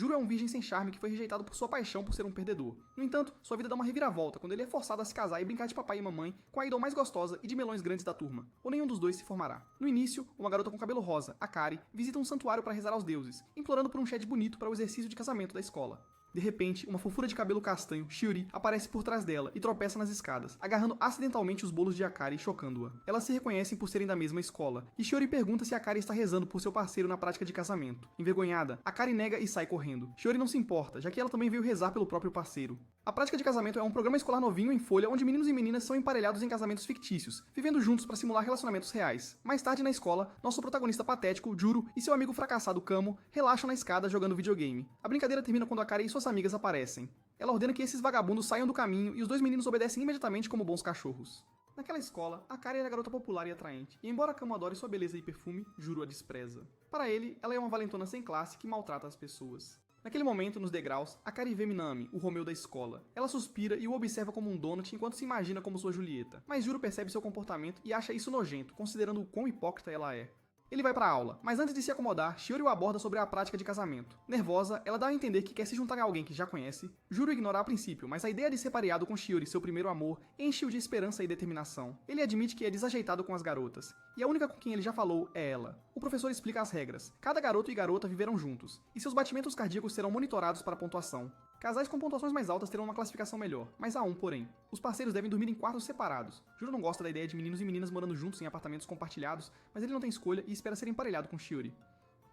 Juro é um virgem sem charme que foi rejeitado por sua paixão por ser um perdedor. No entanto, sua vida dá uma reviravolta quando ele é forçado a se casar e brincar de papai e mamãe com a idol mais gostosa e de melões grandes da turma. Ou nenhum dos dois se formará. No início, uma garota com cabelo rosa, Akari, visita um santuário para rezar aos deuses, implorando por um Chad bonito para o exercício de casamento da escola. De repente, uma fofura de cabelo castanho, Shiori, aparece por trás dela e tropeça nas escadas, agarrando acidentalmente os bolos de Akari, chocando-a. Elas se reconhecem por serem da mesma escola, e Shiori pergunta se Akari está rezando por seu parceiro na prática de casamento. Envergonhada, Akari nega e sai correndo. Shiori não se importa, já que ela também veio rezar pelo próprio parceiro. A prática de casamento é um programa escolar novinho em folha onde meninos e meninas são emparelhados em casamentos fictícios, vivendo juntos para simular relacionamentos reais. Mais tarde na escola, nosso protagonista patético, Juro, e seu amigo fracassado Kamo relaxam na escada jogando videogame. A brincadeira termina quando Akari e suas amigas aparecem. Ela ordena que esses vagabundos saiam do caminho e os dois meninos obedecem imediatamente como bons cachorros. Naquela escola, Akari era a garota popular e atraente, e embora Kamo adore sua beleza e perfume, Juro a despreza. Para ele, ela é uma valentona sem classe que maltrata as pessoas. Naquele momento, nos degraus, Akari vê Minami, o Romeu da escola. Ela suspira e o observa como um donut enquanto se imagina como sua Julieta. Mas Juro percebe seu comportamento e acha isso nojento, considerando o quão hipócrita ela é. Ele vai pra aula, mas antes de se acomodar, Shiori o aborda sobre a prática de casamento. Nervosa, ela dá a entender que quer se juntar a alguém que já conhece. Juro ignora a princípio, mas a ideia de ser pareado com Shiori, seu primeiro amor, enche-o de esperança e determinação. Ele admite que é desajeitado com as garotas, e a única com quem ele já falou é ela. O professor explica as regras. Cada garoto e garota viverão juntos, e seus batimentos cardíacos serão monitorados para pontuação. Casais com pontuações mais altas terão uma classificação melhor, mas há um porém. Os parceiros devem dormir em quartos separados. Juro não gosta da ideia de meninos e meninas morando juntos em apartamentos compartilhados, mas ele não tem escolha e espera ser emparelhado com Shiori.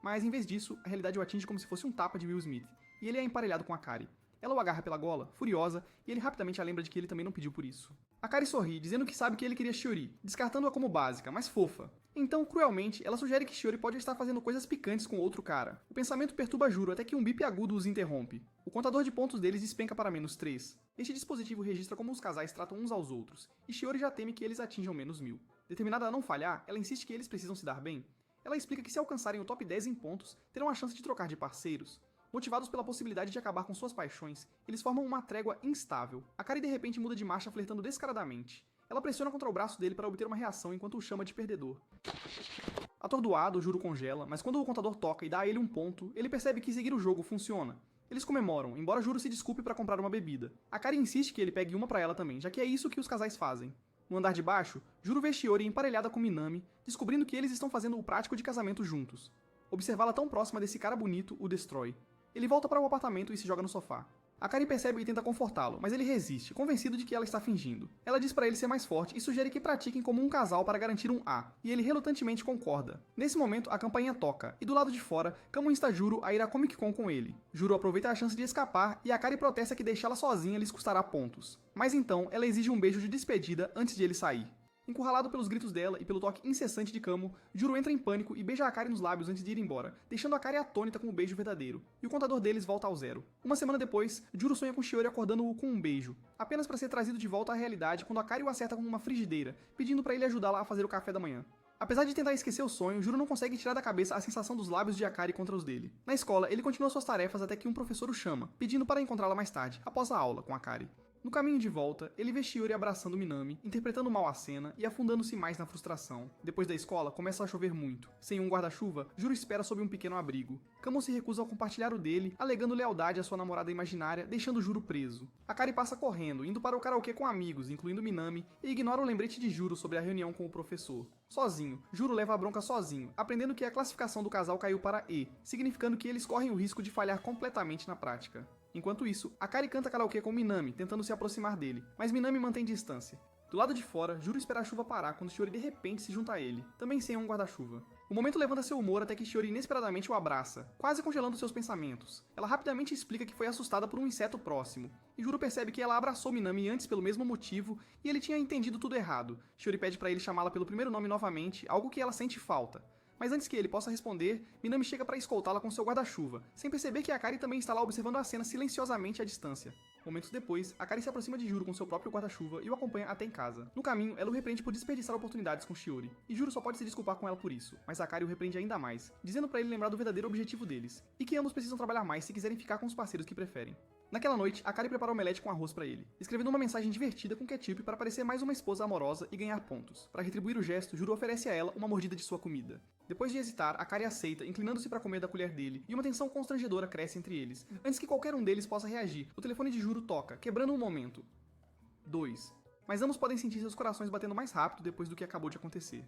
Mas em vez disso, a realidade o atinge como se fosse um tapa de Will Smith, e ele é emparelhado com Akari. Ela o agarra pela gola, furiosa, e ele rapidamente a lembra de que ele também não pediu por isso. Akari sorri, dizendo que sabe que ele queria Shiori, descartando-a como básica, mas fofa. Então, cruelmente, ela sugere que Shiori pode estar fazendo coisas picantes com outro cara. O pensamento perturba Juro até que um bip agudo os interrompe. O contador de pontos deles despenca para -3. Este dispositivo registra como os casais tratam uns aos outros, e Shiori já teme que eles atinjam -1000. Determinada a não falhar, ela insiste que eles precisam se dar bem. Ela explica que se alcançarem o top 10 em pontos, terão a chance de trocar de parceiros. Motivados pela possibilidade de acabar com suas paixões, eles formam uma trégua instável. Akari de repente muda de marcha flertando descaradamente. Ela pressiona contra o braço dele para obter uma reação enquanto o chama de perdedor. Atordoado, Juro congela, mas quando o contador toca e dá a ele um ponto, ele percebe que seguir o jogo funciona. Eles comemoram, embora Juro se desculpe para comprar uma bebida. Akari insiste que ele pegue uma para ela também, já que é isso que os casais fazem. No andar de baixo, Juro vê Shiori emparelhada com Minami, descobrindo que eles estão fazendo o prático de casamento juntos. Observá-la tão próxima desse cara bonito o destrói. Ele volta para o apartamento e se joga no sofá. Akari percebe e tenta confortá-lo, mas ele resiste, convencido de que ela está fingindo. Ela diz para ele ser mais forte e sugere que pratiquem como um casal para garantir um A, e ele relutantemente concorda. Nesse momento, a campainha toca, e do lado de fora, Kamo insta Juro a ir à Comic Con com ele. Juro aproveita a chance de escapar e Akari protesta que deixá-la sozinha lhes custará pontos. Mas então, ela exige um beijo de despedida antes de ele sair. Encurralado pelos gritos dela e pelo toque incessante de Kamo, Juro entra em pânico e beija Akari nos lábios antes de ir embora, deixando Akari atônita com o beijo verdadeiro, e o contador deles volta ao zero. Uma semana depois, Juro sonha com Shiori acordando-o com um beijo, apenas para ser trazido de volta à realidade quando Akari o acerta com uma frigideira, pedindo para ele ajudá-la a fazer o café da manhã. Apesar de tentar esquecer o sonho, Juro não consegue tirar da cabeça a sensação dos lábios de Akari contra os dele. Na escola, ele continua suas tarefas até que um professor o chama, pedindo para encontrá-la mais tarde, após a aula com Akari. No caminho de volta, ele vê Shiori abraçando Minami, interpretando mal a cena e afundando-se mais na frustração. Depois da escola, começa a chover muito. Sem um guarda-chuva, Juro espera sob um pequeno abrigo. Kamo se recusa a compartilhar o dele, alegando lealdade à sua namorada imaginária, deixando Juro preso. Akari passa correndo, indo para o karaokê com amigos, incluindo Minami, e ignora o lembrete de Juro sobre a reunião com o professor. Sozinho, Juro leva a bronca sozinho, aprendendo que a classificação do casal caiu para E, significando que eles correm o risco de falhar completamente na prática. Enquanto isso, Akari canta karaokê com Minami, tentando se aproximar dele, mas Minami mantém distância. Do lado de fora, Juro espera a chuva parar quando Shiori de repente se junta a ele, também sem um guarda-chuva. O momento levanta seu humor até que Shiori inesperadamente o abraça, quase congelando seus pensamentos. Ela rapidamente explica que foi assustada por um inseto próximo, e Juro percebe que ela abraçou Minami antes pelo mesmo motivo e ele tinha entendido tudo errado. Shiori pede para ele chamá-la pelo primeiro nome novamente, algo que ela sente falta. Mas antes que ele possa responder, Minami chega para escoltá-la com seu guarda-chuva, sem perceber que Akari também está lá observando a cena silenciosamente à distância. Momentos depois, Akari se aproxima de Juro com seu próprio guarda-chuva e o acompanha até em casa. No caminho, ela o repreende por desperdiçar oportunidades com Shiori, e Juro só pode se desculpar com ela por isso, mas Akari o repreende ainda mais, dizendo pra ele lembrar do verdadeiro objetivo deles, e que ambos precisam trabalhar mais se quiserem ficar com os parceiros que preferem. Naquela noite, Akari prepara omelete com arroz pra ele, escrevendo uma mensagem divertida com ketchup para parecer mais uma esposa amorosa e ganhar pontos. Para retribuir o gesto, Juro oferece a ela uma mordida de sua comida. Depois de hesitar, Akari aceita, inclinando-se para comer da colher dele, e uma tensão constrangedora cresce entre eles. Antes que qualquer um deles possa reagir, o telefone de Juro toca, quebrando um momento. 2. Mas ambos podem sentir seus corações batendo mais rápido depois do que acabou de acontecer.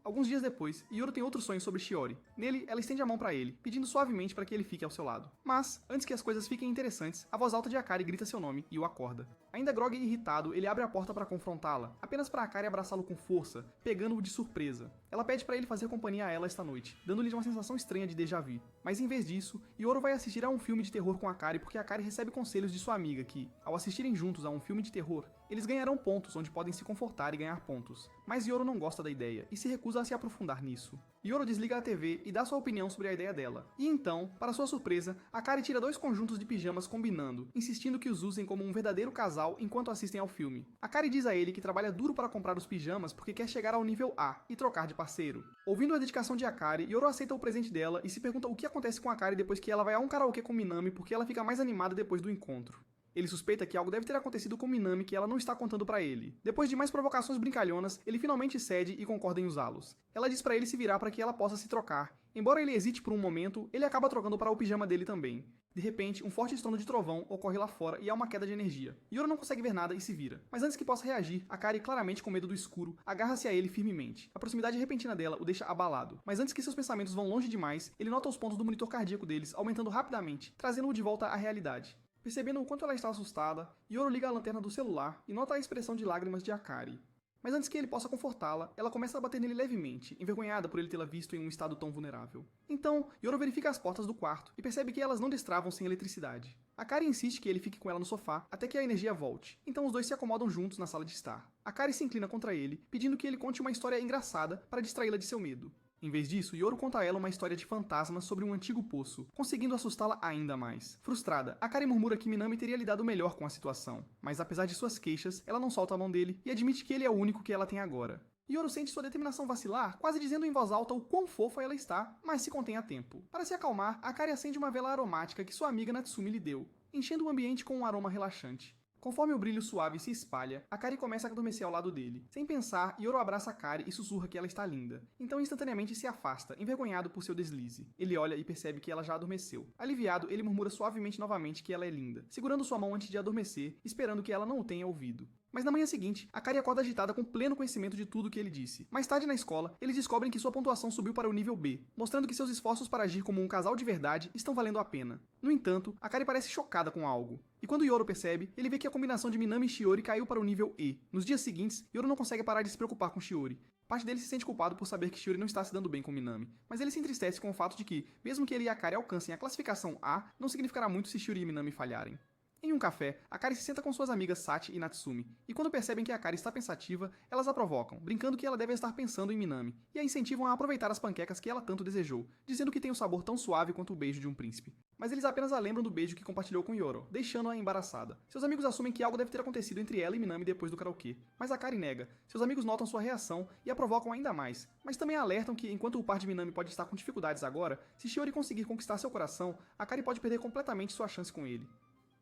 Alguns dias depois, Yoro tem outro sonho sobre Shiori. Nele, ela estende a mão pra ele, pedindo suavemente para que ele fique ao seu lado. Mas, antes que as coisas fiquem interessantes, a voz alta de Akari grita seu nome e o acorda. Ainda grogue e irritado, ele abre a porta para confrontá-la, apenas para Akari abraçá-lo com força, pegando-o de surpresa. Ela pede para ele fazer companhia a ela esta noite, dando-lhe uma sensação estranha de déjà vu. Mas em vez disso, Yoro vai assistir a um filme de terror com Akari porque Akari recebe conselhos de sua amiga que, ao assistirem juntos a um filme de terror, eles ganharão pontos onde podem se confortar e ganhar pontos. Mas Yoro não gosta da ideia e se recusa a se aprofundar nisso. Yoro desliga a TV e dá sua opinião sobre a ideia dela. E então, para sua surpresa, Akari tira 2 conjuntos de pijamas combinando, insistindo que os usem como um verdadeiro casal enquanto assistem ao filme. Akari diz a ele que trabalha duro para comprar os pijamas porque quer chegar ao nível A e trocar de parceiro. Ouvindo a dedicação de Akari, Yoro aceita o presente dela e se pergunta o que acontece com Akari depois que ela vai a um karaokê com Minami porque ela fica mais animada depois do encontro. Ele suspeita que algo deve ter acontecido com Minami que ela não está contando pra ele. Depois de mais provocações brincalhonas, ele finalmente cede e concorda em usá-los. Ela diz pra ele se virar para que ela possa se trocar. Embora ele hesite por um momento, ele acaba trocando para o pijama dele também. De repente, um forte estrondo de trovão ocorre lá fora e há uma queda de energia. Yoro não consegue ver nada e se vira. Mas antes que possa reagir, Akari, claramente com medo do escuro, agarra-se a ele firmemente. A proximidade repentina dela o deixa abalado. Mas antes que seus pensamentos vão longe demais, ele nota os pontos do monitor cardíaco deles aumentando rapidamente, trazendo-o de volta à realidade. Percebendo o quanto ela está assustada, Yoro liga a lanterna do celular e nota a expressão de lágrimas de Akari. Mas antes que ele possa confortá-la, ela começa a bater nele levemente, envergonhada por ele tê-la visto em um estado tão vulnerável. Então, Yoro verifica as portas do quarto e percebe que elas não destravam sem eletricidade. Akari insiste que ele fique com ela no sofá até que a energia volte, então os dois se acomodam juntos na sala de estar. Akari se inclina contra ele, pedindo que ele conte uma história engraçada para distraí-la de seu medo. Em vez disso, Yoro conta a ela uma história de fantasmas sobre um antigo poço, conseguindo assustá-la ainda mais. Frustrada, Akari murmura que Minami teria lidado melhor com a situação, mas apesar de suas queixas, ela não solta a mão dele e admite que ele é o único que ela tem agora. Yoro sente sua determinação vacilar, quase dizendo em voz alta o quão fofa ela está, mas se contém a tempo. Para se acalmar, Akari acende uma vela aromática que sua amiga Natsumi lhe deu, enchendo o ambiente com um aroma relaxante. Conforme o brilho suave se espalha, Akari começa a adormecer ao lado dele. Sem pensar, Yoro abraça Akari e sussurra que ela está linda. Então instantaneamente se afasta, envergonhado por seu deslize. Ele olha e percebe que ela já adormeceu. Aliviado, ele murmura suavemente novamente que ela é linda, segurando sua mão antes de adormecer, esperando que ela não o tenha ouvido. Mas na manhã seguinte, Akari acorda agitada com pleno conhecimento de tudo o que ele disse. Mais tarde na escola, eles descobrem que sua pontuação subiu para o nível B, mostrando que seus esforços para agir como um casal de verdade estão valendo a pena. No entanto, Akari parece chocada com algo. E quando Yoro percebe, ele vê que a combinação de Minami e Shiori caiu para o nível E. Nos dias seguintes, Yoro não consegue parar de se preocupar com Shiori. Parte dele se sente culpado por saber que Shiori não está se dando bem com Minami, mas ele se entristece com o fato de que, mesmo que ele e Akari alcancem a classificação A, não significará muito se Shiori e Minami falharem. Em um café, Akari se senta com suas amigas Sachi e Natsumi, e quando percebem que Akari está pensativa, elas a provocam, brincando que ela deve estar pensando em Minami, e a incentivam a aproveitar as panquecas que ela tanto desejou, dizendo que tem um sabor tão suave quanto o beijo de um príncipe. Mas eles apenas a lembram do beijo que compartilhou com Yoro, deixando-a embaraçada. Seus amigos assumem que algo deve ter acontecido entre ela e Minami depois do karaokê, mas Akari nega. Seus amigos notam sua reação e a provocam ainda mais, mas também a alertam que, enquanto o par de Minami pode estar com dificuldades agora, se Shiori conseguir conquistar seu coração, Akari pode perder completamente sua chance com ele.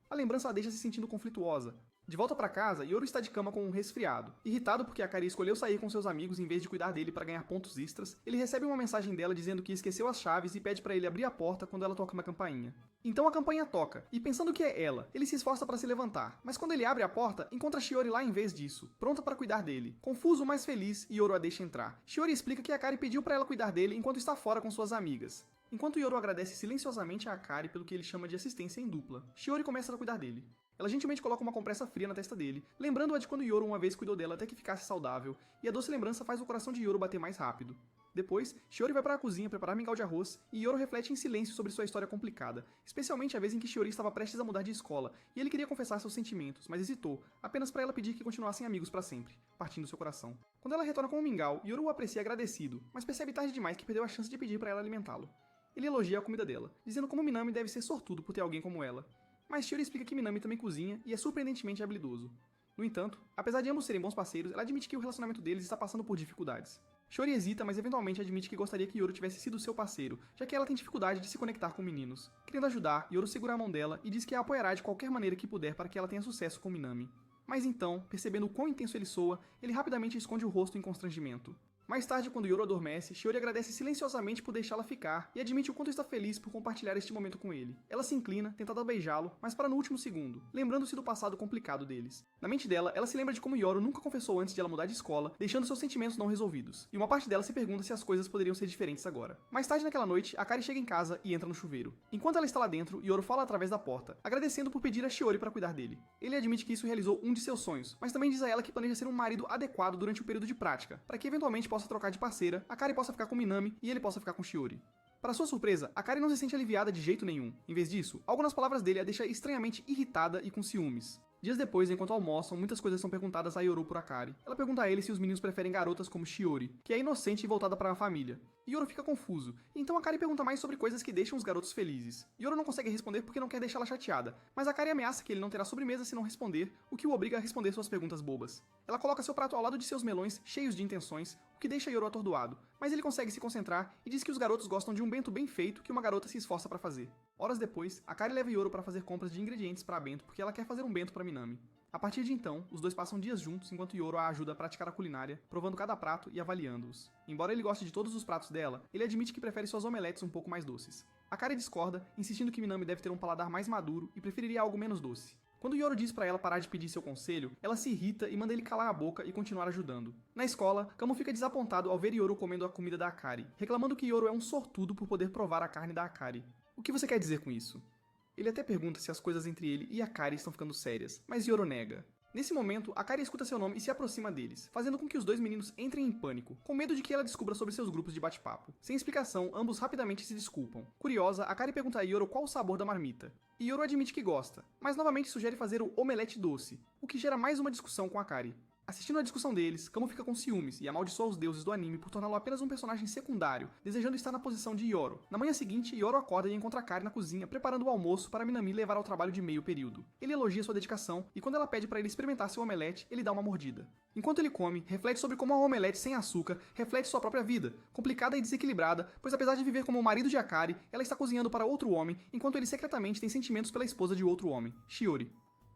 A lembrança a deixa se sentindo conflituosa. De volta para casa, Yoro está de cama com um resfriado. Irritado porque Akari escolheu sair com seus amigos em vez de cuidar dele para ganhar pontos extras, ele recebe uma mensagem dela dizendo que esqueceu as chaves e pede para ele abrir a porta quando ela toca uma campainha. Então a campainha toca, e pensando que é ela, ele se esforça para se levantar, mas quando ele abre a porta, encontra Shiori lá em vez disso, pronta para cuidar dele. Confuso, mas feliz, Yoro a deixa entrar. Shiori explica que Akari pediu para ela cuidar dele enquanto está fora com suas amigas. Enquanto Yoro agradece silenciosamente a Akari pelo que ele chama de assistência em dupla, Shiori começa a cuidar dele. Ela gentilmente coloca uma compressa fria na testa dele, lembrando-a de quando Yoro uma vez cuidou dela até que ficasse saudável, e a doce lembrança faz o coração de Yoro bater mais rápido. Depois, Shiori vai para a cozinha preparar mingau de arroz, e Yoro reflete em silêncio sobre sua história complicada, especialmente a vez em que Shiori estava prestes a mudar de escola, e ele queria confessar seus sentimentos, mas hesitou, apenas para ela pedir que continuassem amigos para sempre, partindo seu coração. Quando ela retorna com o mingau, Yoro o aprecia agradecido, mas percebe tarde demais que perdeu a chance de pedir para ela alimentá-lo. Ele elogia a comida dela, dizendo como Minami deve ser sortudo por ter alguém como ela. Mas Shiori explica que Minami também cozinha e é surpreendentemente habilidoso. No entanto, apesar de ambos serem bons parceiros, ela admite que o relacionamento deles está passando por dificuldades. Shiori hesita, mas eventualmente admite que gostaria que Yoro tivesse sido seu parceiro, já que ela tem dificuldade de se conectar com meninos. Querendo ajudar, Yoro segura a mão dela e diz que a apoiará de qualquer maneira que puder para que ela tenha sucesso com Minami. Mas então, percebendo o quão intenso ele soa, ele rapidamente esconde o rosto em constrangimento. Mais tarde, quando Yoro adormece, Shiori agradece silenciosamente por deixá-la ficar e admite o quanto está feliz por compartilhar este momento com ele. Ela se inclina, tentando beijá-lo, mas para no último segundo, lembrando-se do passado complicado deles. Na mente dela, ela se lembra de como Yoro nunca confessou antes de ela mudar de escola, deixando seus sentimentos não resolvidos. E uma parte dela se pergunta se as coisas poderiam ser diferentes agora. Mais tarde naquela noite, Akari chega em casa e entra no chuveiro. Enquanto ela está lá dentro, Yoro fala através da porta, agradecendo por pedir a Shiori para cuidar dele. Ele admite que isso realizou um de seus sonhos, mas também diz a ela que planeja ser um marido adequado durante o período de prática, para que eventualmente possa trocar de parceira, Akari possa ficar com Minami e ele possa ficar com Shiori. Para sua surpresa, Akari não se sente aliviada de jeito nenhum. Em vez disso, algo nas palavras dele a deixa estranhamente irritada e com ciúmes. Dias depois, enquanto almoçam, muitas coisas são perguntadas a Yoro por Akari. Ela pergunta a ele se os meninos preferem garotas como Shiori, que é inocente e voltada para a família. Yoro fica confuso, então Akari pergunta mais sobre coisas que deixam os garotos felizes. Yoro não consegue responder porque não quer deixá-la chateada, mas Akari ameaça que ele não terá sobremesa se não responder, o que o obriga a responder suas perguntas bobas. Ela coloca seu prato ao lado de seus melões, cheios de intenções, o que deixa Yoro atordoado, mas ele consegue se concentrar e diz que os garotos gostam de um bento bem feito que uma garota se esforça para fazer. Horas depois, Akari leva Yoro para fazer compras de ingredientes para bento porque ela quer fazer um bento para Minami. A partir de então, os dois passam dias juntos enquanto Yoro a ajuda a praticar a culinária, provando cada prato e avaliando-os. Embora ele goste de todos os pratos dela, ele admite que prefere suas omeletes um pouco mais doces. Akari discorda, insistindo que Minami deve ter um paladar mais maduro e preferiria algo menos doce. Quando Yoro diz para ela parar de pedir seu conselho, ela se irrita e manda ele calar a boca e continuar ajudando. Na escola, Kamo fica desapontado ao ver Yoro comendo a comida da Akari, reclamando que Yoro é um sortudo por poder provar a carne da Akari. O que você quer dizer com isso? Ele até pergunta se as coisas entre ele e Akari estão ficando sérias, mas Yoro nega. Nesse momento, Akari escuta seu nome e se aproxima deles, fazendo com que os dois meninos entrem em pânico, com medo de que ela descubra sobre seus grupos de bate-papo. Sem explicação, ambos rapidamente se desculpam. Curiosa, Akari pergunta a Yoro qual o sabor da marmita. E Yoro admite que gosta, mas novamente sugere fazer o omelete doce, o que gera mais uma discussão com Akari. Assistindo a discussão deles, Kamo fica com ciúmes e amaldiçoa os deuses do anime por torná-lo apenas um personagem secundário, desejando estar na posição de Yoro. Na manhã seguinte, Yoro acorda e encontra Akari na cozinha, preparando o almoço para Minami levar ao trabalho de meio período. Ele elogia sua dedicação e quando ela pede para ele experimentar seu omelete, ele dá uma mordida. Enquanto ele come, reflete sobre como a omelete sem açúcar reflete sua própria vida, complicada e desequilibrada, pois apesar de viver como o marido de Akari, ela está cozinhando para outro homem, enquanto ele secretamente tem sentimentos pela esposa de outro homem, Shiori.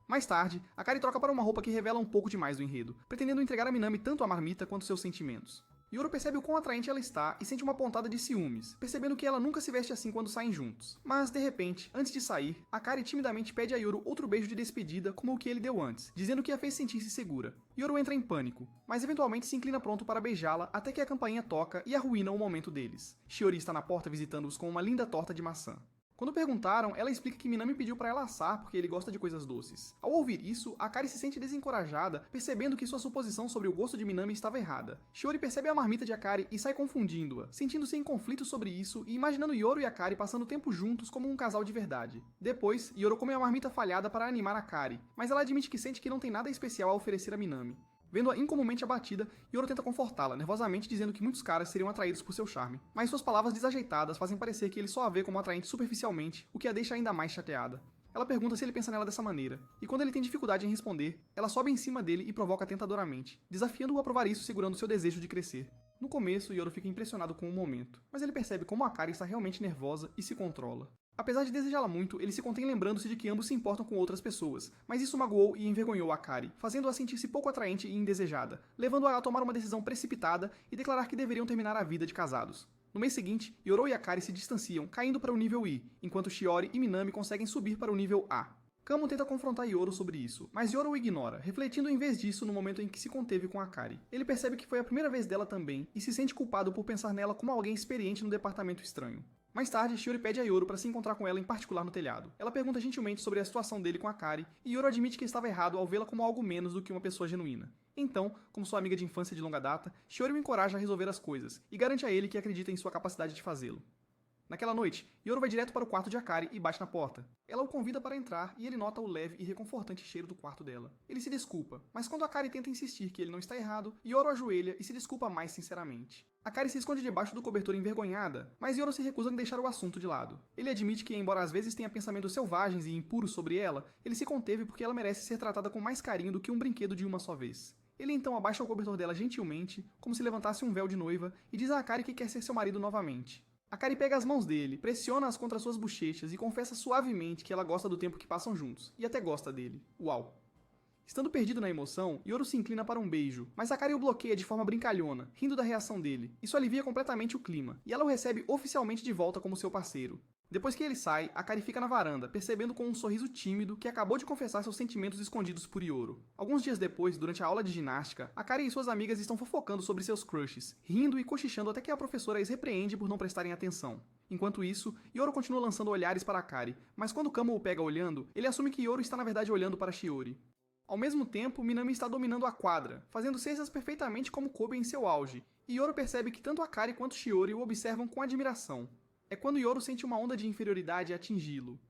Mais tarde, Akari troca para uma roupa que revela um pouco demais do enredo, pretendendo entregar a Minami tanto a marmita quanto seus sentimentos. Yoro percebe o quão atraente ela está e sente uma pontada de ciúmes, percebendo que ela nunca se veste assim quando saem juntos. Mas, de repente, antes de sair, Akari timidamente pede a Yoro outro beijo de despedida como o que ele deu antes, dizendo que a fez sentir-se segura. Yoro entra em pânico, mas eventualmente se inclina pronto para beijá-la até que a campainha toca e arruína o momento deles. Shiori está na porta visitando-os com uma linda torta de maçã. Quando perguntaram, ela explica que Minami pediu para ela assar porque ele gosta de coisas doces. Ao ouvir isso, Akari se sente desencorajada, percebendo que sua suposição sobre o gosto de Minami estava errada. Shiori percebe a marmita de Akari e sai confundindo-a, sentindo-se em conflito sobre isso e imaginando Yoro e Akari passando tempo juntos como um casal de verdade. Depois, Yoro come a marmita falhada para animar Akari, mas ela admite que sente que não tem nada especial a oferecer a Minami. Vendo-a incomumente abatida, Yoro tenta confortá-la, nervosamente dizendo que muitos caras seriam atraídos por seu charme. Mas suas palavras desajeitadas fazem parecer que ele só a vê como atraente superficialmente, o que a deixa ainda mais chateada. Ela pergunta se ele pensa nela dessa maneira, e quando ele tem dificuldade em responder, ela sobe em cima dele e provoca tentadoramente, desafiando-o a provar isso segurando seu desejo de crescer. No começo, Yoro fica impressionado com o momento, mas ele percebe como Akari está realmente nervosa e se controla. Apesar de desejá-la muito, ele se contém lembrando-se de que ambos se importam com outras pessoas, mas isso magoou e envergonhou Akari, fazendo-a sentir-se pouco atraente e indesejada, levando-a a tomar uma decisão precipitada e declarar que deveriam terminar a vida de casados. No mês seguinte, Yoro e Akari se distanciam, caindo para o nível I, enquanto Shiori e Minami conseguem subir para o nível A. Kamo tenta confrontar Yoro sobre isso, mas Yoro o ignora, refletindo em vez disso no momento em que se conteve com Akari. Ele percebe que foi a primeira vez dela também, e se sente culpado por pensar nela como alguém experiente no departamento estranho. Mais tarde, Shiori pede a Yoro para se encontrar com ela em particular no telhado. Ela pergunta gentilmente sobre a situação dele com Akari, e Yoro admite que estava errado ao vê-la como algo menos do que uma pessoa genuína. Então, como sua amiga de infância de longa data, Shiori o encoraja a resolver as coisas, e garante a ele que acredita em sua capacidade de fazê-lo. Naquela noite, Yoru vai direto para o quarto de Akari e bate na porta. Ela o convida para entrar e ele nota o leve e reconfortante cheiro do quarto dela. Ele se desculpa, mas quando Akari tenta insistir que ele não está errado, Yoru ajoelha e se desculpa mais sinceramente. Akari se esconde debaixo do cobertor envergonhada, mas Yoru se recusa em deixar o assunto de lado. Ele admite que, embora às vezes tenha pensamentos selvagens e impuros sobre ela, ele se conteve porque ela merece ser tratada com mais carinho do que um brinquedo de uma só vez. Ele então abaixa o cobertor dela gentilmente, como se levantasse um véu de noiva, e diz a Akari que quer ser seu marido novamente. Akari pega as mãos dele, pressiona-as contra suas bochechas e confessa suavemente que ela gosta do tempo que passam juntos, e até gosta dele. Uau! Estando perdido na emoção, Yoru se inclina para um beijo, mas Akari o bloqueia de forma brincalhona, rindo da reação dele. Isso alivia completamente o clima, e ela o recebe oficialmente de volta como seu parceiro. Depois que ele sai, Akari fica na varanda, percebendo com um sorriso tímido que acabou de confessar seus sentimentos escondidos por Yoru. Alguns dias depois, durante a aula de ginástica, Akari e suas amigas estão fofocando sobre seus crushes, rindo e cochichando até que a professora as repreende por não prestarem atenção. Enquanto isso, Yoru continua lançando olhares para Akari, mas quando Kamo o pega olhando, ele assume que Yoru está na verdade olhando para Shiori. Ao mesmo tempo, Minami está dominando a quadra, fazendo cestas perfeitamente como Kobe em seu auge, e Yoru percebe que tanto Akari quanto Shiori o observam com admiração. É quando Yoru sente uma onda de inferioridade atingi-lo.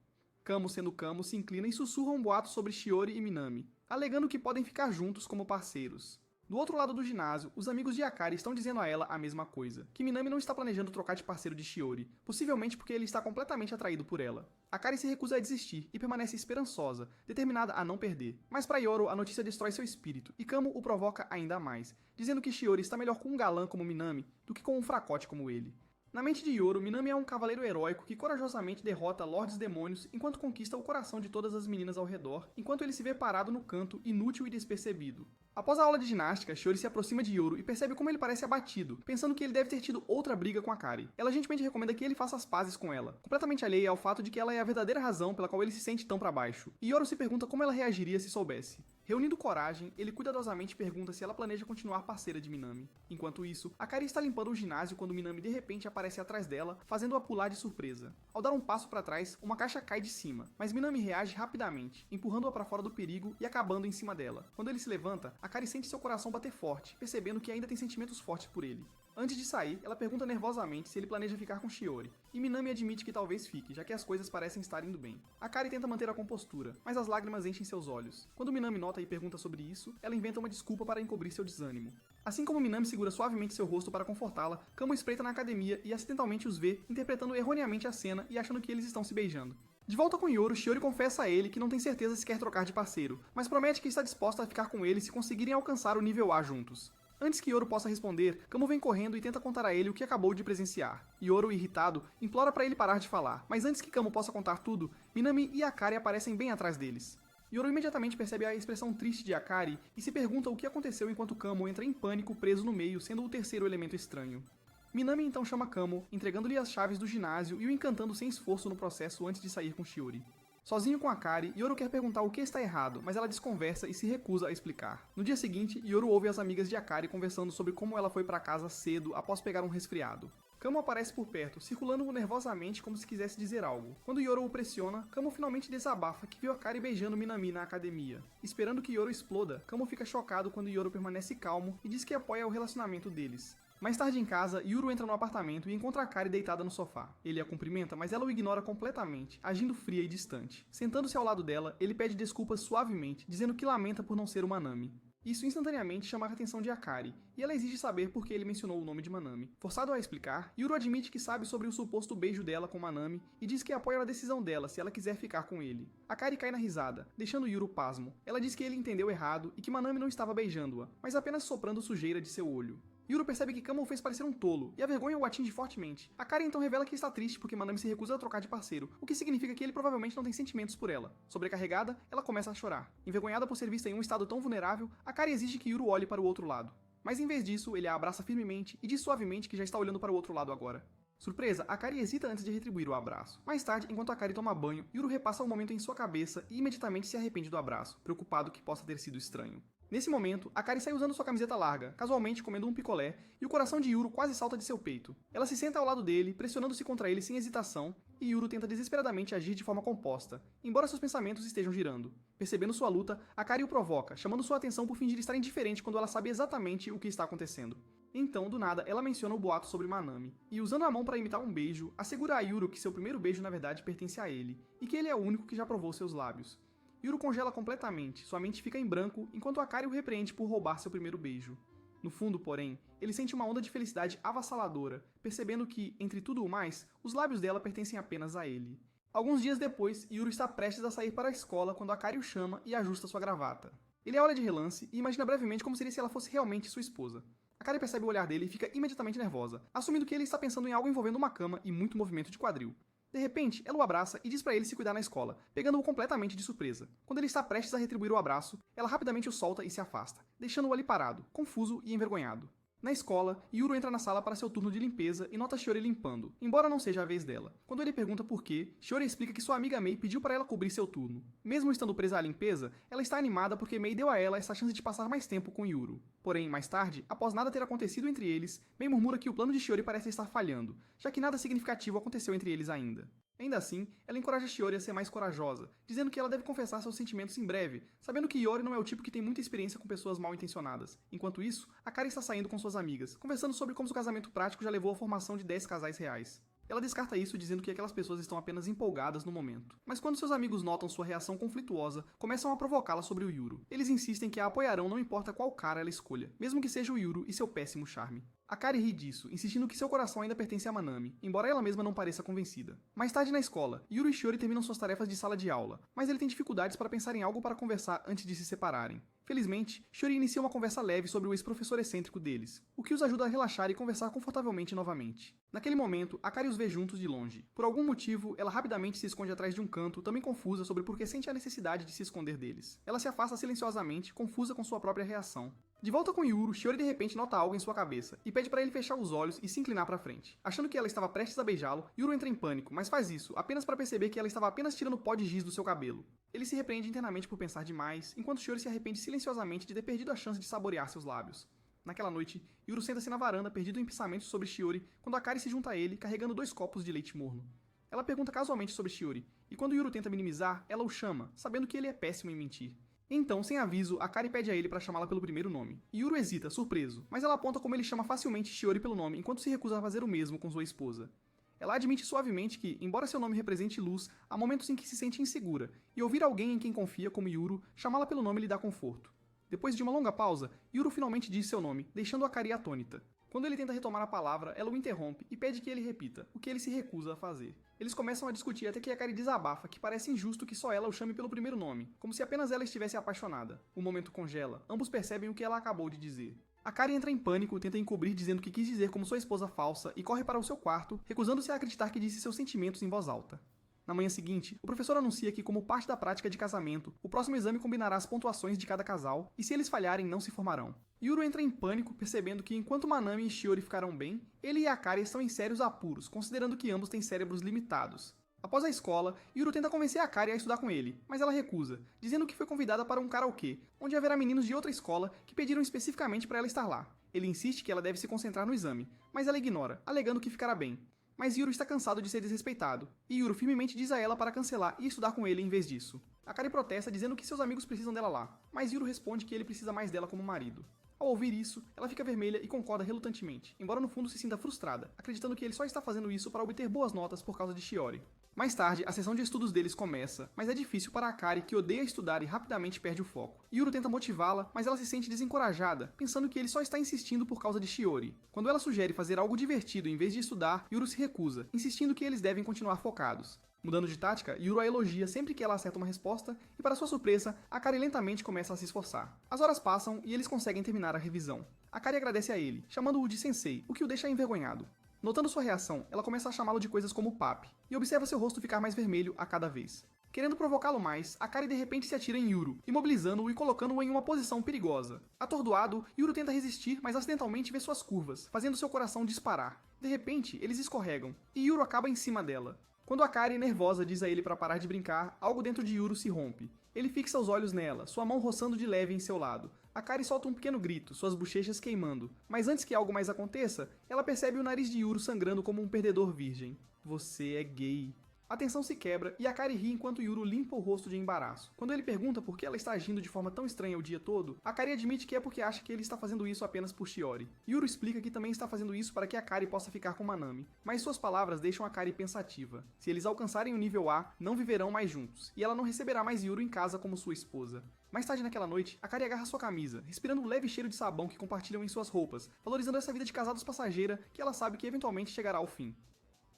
Kamo, sendo Kamo, se inclina e sussurra um boato sobre Shiori e Minami, alegando que podem ficar juntos como parceiros. Do outro lado do ginásio, os amigos de Akari estão dizendo a ela a mesma coisa, que Minami não está planejando trocar de parceiro de Shiori, possivelmente porque ele está completamente atraído por ela. Akari se recusa a desistir e permanece esperançosa, determinada a não perder. Mas para Yoru, a notícia destrói seu espírito, e Kamo o provoca ainda mais, dizendo que Shiori está melhor com um galã como Minami do que com um fracote como ele. Na mente de Yoru, Minami é um cavaleiro heróico que corajosamente derrota Lordes Demônios enquanto conquista o coração de todas as meninas ao redor, enquanto ele se vê parado no canto, inútil e despercebido. Após a aula de ginástica, Shiori se aproxima de Yoru e percebe como ele parece abatido, pensando que ele deve ter tido outra briga com Akari. Ela gentilmente recomenda que ele faça as pazes com ela, completamente alheia ao fato de que ela é a verdadeira razão pela qual ele se sente tão pra baixo. E Yoru se pergunta como ela reagiria se soubesse. Reunindo coragem, ele cuidadosamente pergunta se ela planeja continuar parceira de Minami. Enquanto isso, Akari está limpando o ginásio quando Minami de repente aparece atrás dela, fazendo-a pular de surpresa. Ao dar um passo para trás, uma caixa cai de cima, mas Minami reage rapidamente, empurrando-a para fora do perigo e acabando em cima dela. Quando ele se levanta, Akari sente seu coração bater forte, percebendo que ainda tem sentimentos fortes por ele. Antes de sair, ela pergunta nervosamente se ele planeja ficar com Shiori, e Minami admite que talvez fique, já que as coisas parecem estar indo bem. Akari tenta manter a compostura, mas as lágrimas enchem seus olhos. Quando Minami nota e pergunta sobre isso, ela inventa uma desculpa para encobrir seu desânimo. Assim como Minami segura suavemente seu rosto para confortá-la, Kamo espreita na academia e acidentalmente os vê, interpretando erroneamente a cena e achando que eles estão se beijando. De volta com Yoru, Shiori confessa a ele que não tem certeza se quer trocar de parceiro, mas promete que está disposta a ficar com ele se conseguirem alcançar o nível A juntos. Antes que Yoru possa responder, Kamo vem correndo e tenta contar a ele o que acabou de presenciar. Yoru, irritado, implora para ele parar de falar, mas antes que Kamo possa contar tudo, Minami e Akari aparecem bem atrás deles. Yoru imediatamente percebe a expressão triste de Akari e se pergunta o que aconteceu enquanto Kamo entra em pânico preso no meio, sendo o terceiro elemento estranho. Minami então chama Kamo, entregando-lhe as chaves do ginásio e o encantando sem esforço no processo antes de sair com Shiori. Sozinho com Akari, Yoru quer perguntar o que está errado, mas ela desconversa e se recusa a explicar. No dia seguinte, Yoru ouve as amigas de Akari conversando sobre como ela foi para casa cedo após pegar um resfriado. Kamo aparece por perto, circulando nervosamente como se quisesse dizer algo. Quando Yoru o pressiona, Kamo finalmente desabafa que viu Akari beijando Minami na academia. Esperando que Yoru exploda, Kamo fica chocado quando Yoru permanece calmo e diz que apoia o relacionamento deles. Mais tarde em casa, Yoru entra no apartamento e encontra Akari deitada no sofá. Ele a cumprimenta, mas ela o ignora completamente, agindo fria e distante. Sentando-se ao lado dela, ele pede desculpas suavemente, dizendo que lamenta por não ser uma Nami. Isso instantaneamente chama a atenção de Akari, e ela exige saber por que ele mencionou o nome de Manami. Forçado a explicar, Yoru admite que sabe sobre o suposto beijo dela com Manami e diz que apoia a decisão dela se ela quiser ficar com ele. Akari cai na risada, deixando Yoru pasmo. Ela diz que ele entendeu errado e que Manami não estava beijando-a, mas apenas soprando sujeira de seu olho. Yoru percebe que Kamo o fez parecer um tolo, e a vergonha o atinge fortemente. Akari então revela que está triste porque Manami se recusa a trocar de parceiro, o que significa que ele provavelmente não tem sentimentos por ela. Sobrecarregada, ela começa a chorar. Envergonhada por ser vista em um estado tão vulnerável, Akari exige que Yoru olhe para o outro lado. Mas em vez disso, ele a abraça firmemente e diz suavemente que já está olhando para o outro lado agora. Surpresa, Akari hesita antes de retribuir o abraço. Mais tarde, enquanto Akari toma banho, Yoru repassa o momento em sua cabeça e imediatamente se arrepende do abraço, preocupado que possa ter sido estranho. Nesse momento, Akari sai usando sua camiseta larga, casualmente comendo um picolé, e o coração de Yoru quase salta de seu peito. Ela se senta ao lado dele, pressionando-se contra ele sem hesitação, e Yoru tenta desesperadamente agir de forma composta, embora seus pensamentos estejam girando. Percebendo sua luta, Akari o provoca, chamando sua atenção por fingir estar indiferente quando ela sabe exatamente o que está acontecendo. Então, do nada, ela menciona o boato sobre Manami, e usando a mão para imitar um beijo, assegura a Yuru que seu primeiro beijo na verdade pertence a ele, e que ele é o único que já provou seus lábios. Yuru congela completamente, sua mente fica em branco, enquanto Akari o repreende por roubar seu primeiro beijo. No fundo, porém, ele sente uma onda de felicidade avassaladora, percebendo que, entre tudo o mais, os lábios dela pertencem apenas a ele. Alguns dias depois, Yuru está prestes a sair para a escola quando Akari o chama e ajusta sua gravata. Ele a olha de relance e imagina brevemente como seria se ela fosse realmente sua esposa. Akari percebe o olhar dele e fica imediatamente nervosa, assumindo que ele está pensando em algo envolvendo uma cama e muito movimento de quadril. De repente, ela o abraça e diz para ele se cuidar na escola, pegando-o completamente de surpresa. Quando ele está prestes a retribuir o abraço, ela rapidamente o solta e se afasta, deixando-o ali parado, confuso e envergonhado. Na escola, Yuru entra na sala para seu turno de limpeza e nota Shiori limpando, embora não seja a vez dela. Quando ele pergunta por quê, Shiori explica que sua amiga Mei pediu para ela cobrir seu turno. Mesmo estando presa à limpeza, ela está animada porque Mei deu a ela essa chance de passar mais tempo com Yuru. Porém, mais tarde, após nada ter acontecido entre eles, Mei murmura que o plano de Shiori parece estar falhando, já que nada significativo aconteceu entre eles ainda. Ainda assim, ela encoraja Shiori a ser mais corajosa, dizendo que ela deve confessar seus sentimentos em breve, sabendo que Iori não é o tipo que tem muita experiência com pessoas mal intencionadas. Enquanto isso, Akari está saindo com suas amigas, conversando sobre como seu casamento prático já levou à formação de 10 casais reais. Ela descarta isso dizendo que aquelas pessoas estão apenas empolgadas no momento. Mas quando seus amigos notam sua reação conflituosa, começam a provocá-la sobre o Yuru. Eles insistem que a apoiarão não importa qual cara ela escolha, mesmo que seja o Yuru e seu péssimo charme. Akari ri disso, insistindo que seu coração ainda pertence a Manami, embora ela mesma não pareça convencida. Mais tarde na escola, Yuru e Shiori terminam suas tarefas de sala de aula, mas ele tem dificuldades para pensar em algo para conversar antes de se separarem. Felizmente, Shiori inicia uma conversa leve sobre o ex-professor excêntrico deles, o que os ajuda a relaxar e conversar confortavelmente novamente. Naquele momento, Akari os vê juntos de longe. Por algum motivo, ela rapidamente se esconde atrás de um canto, também confusa sobre por que sente a necessidade de se esconder deles. Ela se afasta silenciosamente, confusa com sua própria reação. De volta com Yuru, Shiori de repente nota algo em sua cabeça e pede para ele fechar os olhos e se inclinar para frente. Achando que ela estava prestes a beijá-lo, Yuru entra em pânico, mas faz isso apenas para perceber que ela estava apenas tirando pó de giz do seu cabelo. Ele se repreende internamente por pensar demais, enquanto Shiori se arrepende silenciosamente de ter perdido a chance de saborear seus lábios. Naquela noite, Yuru senta-se na varanda, perdido em pensamentos sobre Shiori, quando Akari se junta a ele, carregando 2 copos de leite morno. Ela pergunta casualmente sobre Shiori, e quando Yuru tenta minimizar, ela o chama, sabendo que ele é péssimo em mentir. Então, sem aviso, Akari pede a ele para chamá-la pelo primeiro nome. Yuru hesita, surpreso, mas ela aponta como ele chama facilmente Shiori pelo nome, enquanto se recusa a fazer o mesmo com sua esposa. Ela admite suavemente que, embora seu nome represente luz, há momentos em que se sente insegura, e ouvir alguém em quem confia, como Yuru, chamá-la pelo nome lhe dá conforto. Depois de uma longa pausa, Yuru finalmente diz seu nome, deixando Akari atônita. Quando ele tenta retomar a palavra, ela o interrompe e pede que ele repita, o que ele se recusa a fazer. Eles começam a discutir até que Akari desabafa que parece injusto que só ela o chame pelo primeiro nome, como se apenas ela estivesse apaixonada. O momento congela, ambos percebem o que ela acabou de dizer. Akari entra em pânico, tenta encobrir dizendo que quis dizer como sua esposa falsa e corre para o seu quarto, recusando-se a acreditar que disse seus sentimentos em voz alta. Na manhã seguinte, o professor anuncia que, como parte da prática de casamento, o próximo exame combinará as pontuações de cada casal, e se eles falharem, não se formarão. Yuru entra em pânico, percebendo que enquanto Manami e Shiori ficarão bem, ele e Akari estão em sérios apuros, considerando que ambos têm cérebros limitados. Após a escola, Yuru tenta convencer Akari a estudar com ele, mas ela recusa, dizendo que foi convidada para um karaokê, onde haverá meninos de outra escola que pediram especificamente para ela estar lá. Ele insiste que ela deve se concentrar no exame, mas ela ignora, alegando que ficará bem. Mas Yuru está cansado de ser desrespeitado, e Yuru firmemente diz a ela para cancelar e estudar com ele em vez disso. Akari protesta dizendo que seus amigos precisam dela lá, mas Yuru responde que ele precisa mais dela como marido. Ao ouvir isso, ela fica vermelha e concorda relutantemente, embora no fundo se sinta frustrada, acreditando que ele só está fazendo isso para obter boas notas por causa de Shiori. Mais tarde, a sessão de estudos deles começa, mas é difícil para Akari, que odeia estudar e rapidamente perde o foco. Yuru tenta motivá-la, mas ela se sente desencorajada, pensando que ele só está insistindo por causa de Shiori. Quando ela sugere fazer algo divertido em vez de estudar, Yuru se recusa, insistindo que eles devem continuar focados. Mudando de tática, Yuru a elogia sempre que ela acerta uma resposta, e para sua surpresa, Akari lentamente começa a se esforçar. As horas passam e eles conseguem terminar a revisão. Akari agradece a ele, chamando-o de sensei, o que o deixa envergonhado. Notando sua reação, ela começa a chamá-lo de coisas como papi, e observa seu rosto ficar mais vermelho a cada vez. Querendo provocá-lo mais, Akari de repente se atira em Yuru, imobilizando-o e colocando-o em uma posição perigosa. Atordoado, Yuru tenta resistir, mas acidentalmente vê suas curvas, fazendo seu coração disparar. De repente, eles escorregam, e Yuru acaba em cima dela. Quando Akari, nervosa, diz a ele para parar de brincar, algo dentro de Yuru se rompe. Ele fixa os olhos nela, sua mão roçando de leve em seu lado. Akari solta um pequeno grito, suas bochechas queimando. Mas antes que algo mais aconteça, ela percebe o nariz de Yuru sangrando como um perdedor virgem. Você é gay. A tensão se quebra e Akari ri enquanto Yuru limpa o rosto de embaraço. Quando ele pergunta por que ela está agindo de forma tão estranha o dia todo, Akari admite que é porque acha que ele está fazendo isso apenas por Shiori. Yuru explica que também está fazendo isso para que Akari possa ficar com Manami, mas suas palavras deixam Akari pensativa. Se eles alcançarem o nível A, não viverão mais juntos, e ela não receberá mais Yuru em casa como sua esposa. Mais tarde naquela noite, Akari agarra sua camisa, respirando o leve cheiro de sabão que compartilham em suas roupas, valorizando essa vida de casados passageira que ela sabe que eventualmente chegará ao fim.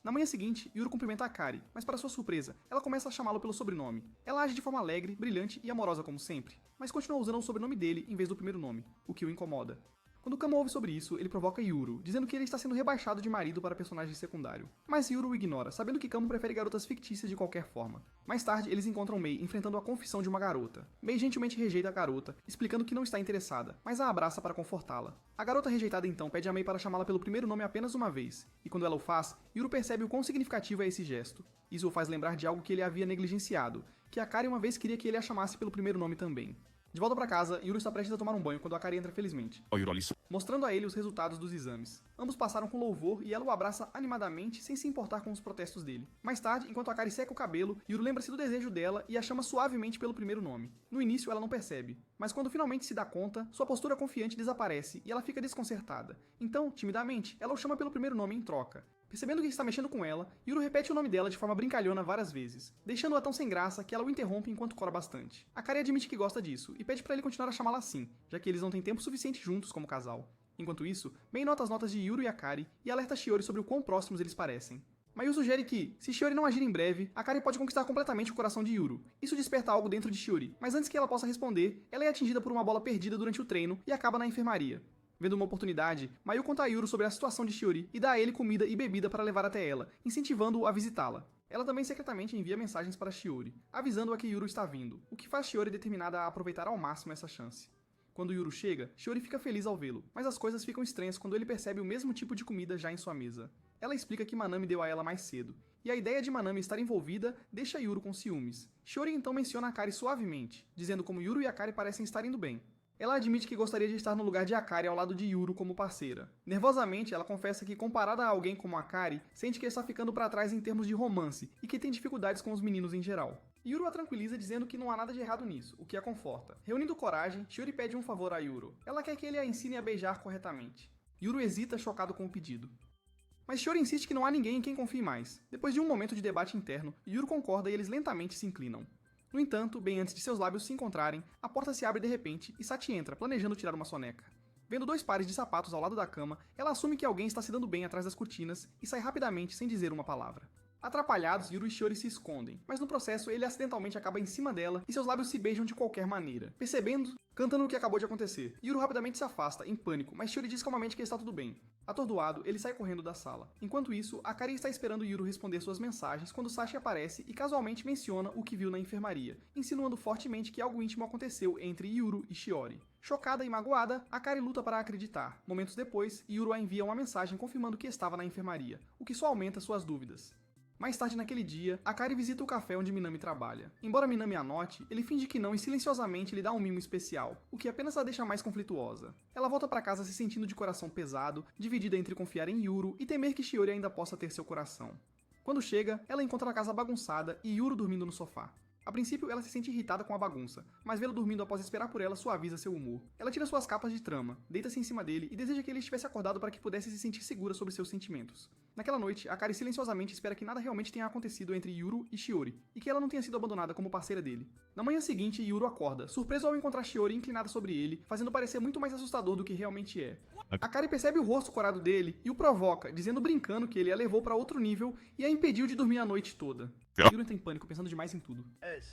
Na manhã seguinte, Yuru cumprimenta Akari, mas para sua surpresa, ela começa a chamá-lo pelo sobrenome. Ela age de forma alegre, brilhante e amorosa como sempre, mas continua usando o sobrenome dele em vez do primeiro nome, o que o incomoda. Quando Kamo ouve sobre isso, ele provoca Yuru, dizendo que ele está sendo rebaixado de marido para personagem secundário. Mas Yuru o ignora, sabendo que Kamo prefere garotas fictícias de qualquer forma. Mais tarde, eles encontram Mei enfrentando a confissão de uma garota. Mei gentilmente rejeita a garota, explicando que não está interessada, mas a abraça para confortá-la. A garota rejeitada então pede a Mei para chamá-la pelo primeiro nome apenas uma vez, e quando ela o faz, Yuru percebe o quão significativo é esse gesto. Isso o faz lembrar de algo que ele havia negligenciado, que Akari uma vez queria que ele a chamasse pelo primeiro nome também. De volta para casa, Yuru está prestes a tomar um banho quando Akari entra felizmente, mostrando a ele os resultados dos exames. Ambos passaram com louvor e ela o abraça animadamente, sem se importar com os protestos dele. Mais tarde, enquanto Akari seca o cabelo, Yuru lembra-se do desejo dela e a chama suavemente pelo primeiro nome. No início, ela não percebe, mas quando finalmente se dá conta, sua postura confiante desaparece e ela fica desconcertada. Então, timidamente, ela o chama pelo primeiro nome em troca. Percebendo que está mexendo com ela, Yuru repete o nome dela de forma brincalhona várias vezes, deixando-a tão sem graça que ela o interrompe enquanto cora bastante. Akari admite que gosta disso e pede para ele continuar a chamá-la assim, já que eles não têm tempo suficiente juntos como casal. Enquanto isso, Mei nota as notas de Yuru e Akari e alerta Shiori sobre o quão próximos eles parecem. Mayu sugere que, se Shiori não agir em breve, Akari pode conquistar completamente o coração de Yuru. Isso desperta algo dentro de Shiori, mas antes que ela possa responder, ela é atingida por uma bola perdida durante o treino e acaba na enfermaria. Vendo uma oportunidade, Mayu conta a Yuru sobre a situação de Shiori e dá a ele comida e bebida para levar até ela, incentivando-o a visitá-la. Ela também secretamente envia mensagens para Shiori, avisando-a que Yuru está vindo, o que faz Shiori determinada a aproveitar ao máximo essa chance. Quando Yuru chega, Shiori fica feliz ao vê-lo, mas as coisas ficam estranhas quando ele percebe o mesmo tipo de comida já em sua mesa. Ela explica que Manami deu a ela mais cedo, e a ideia de Manami estar envolvida deixa Yuru com ciúmes. Shiori então menciona Akari suavemente, dizendo como Yuru e Akari parecem estar indo bem. Ela admite que gostaria de estar no lugar de Akari ao lado de Yuru como parceira. Nervosamente, ela confessa que, comparada a alguém como Akari, sente que está ficando para trás em termos de romance e que tem dificuldades com os meninos em geral. Yuru a tranquiliza dizendo que não há nada de errado nisso, o que a conforta. Reunindo coragem, Shiori pede um favor a Yuru. Ela quer que ele a ensine a beijar corretamente. Yuru hesita, chocado com o pedido. Mas Shiori insiste que não há ninguém em quem confie mais. Depois de um momento de debate interno, Yuru concorda e eles lentamente se inclinam. No entanto, bem antes de seus lábios se encontrarem, a porta se abre de repente e Sachi entra, planejando tirar uma soneca. Vendo 2 pares de sapatos ao lado da cama, ela assume que alguém está se dando bem atrás das cortinas e sai rapidamente sem dizer uma palavra. Atrapalhados, Yuru e Shiori se escondem, mas no processo ele acidentalmente acaba em cima dela e seus lábios se beijam de qualquer maneira. Percebendo, cantando o que acabou de acontecer. Yuru rapidamente se afasta, em pânico, mas Shiori diz calmamente que está tudo bem. Atordoado, ele sai correndo da sala. Enquanto isso, Akari está esperando Yuru responder suas mensagens quando Sachi aparece e casualmente menciona o que viu na enfermaria, insinuando fortemente que algo íntimo aconteceu entre Yuru e Shiori. Chocada e magoada, Akari luta para acreditar. Momentos depois, Yuru a envia uma mensagem confirmando que estava na enfermaria, o que só aumenta suas dúvidas. Mais tarde naquele dia, Akari visita o café onde Minami trabalha. Embora Minami a note, ele finge que não e silenciosamente lhe dá um mimo especial, o que apenas a deixa mais conflituosa. Ela volta para casa se sentindo de coração pesado, dividida entre confiar em Yuru e temer que Shiori ainda possa ter seu coração. Quando chega, ela encontra a casa bagunçada e Yuru dormindo no sofá. A princípio, ela se sente irritada com a bagunça, mas vê-lo dormindo após esperar por ela suaviza seu humor. Ela tira suas capas de trama, deita-se em cima dele e deseja que ele estivesse acordado para que pudesse se sentir segura sobre seus sentimentos. Naquela noite, Akari silenciosamente espera que nada realmente tenha acontecido entre Yuru e Shiori, e que ela não tenha sido abandonada como parceira dele. Na manhã seguinte, Yuru acorda, surpreso ao encontrar Shiori inclinada sobre ele, fazendo parecer muito mais assustador do que realmente é. Akari percebe o rosto corado dele e o provoca, dizendo brincando que ele a levou para outro nível e a impediu de dormir a noite toda. Yuru entra em pânico, pensando demais em tudo.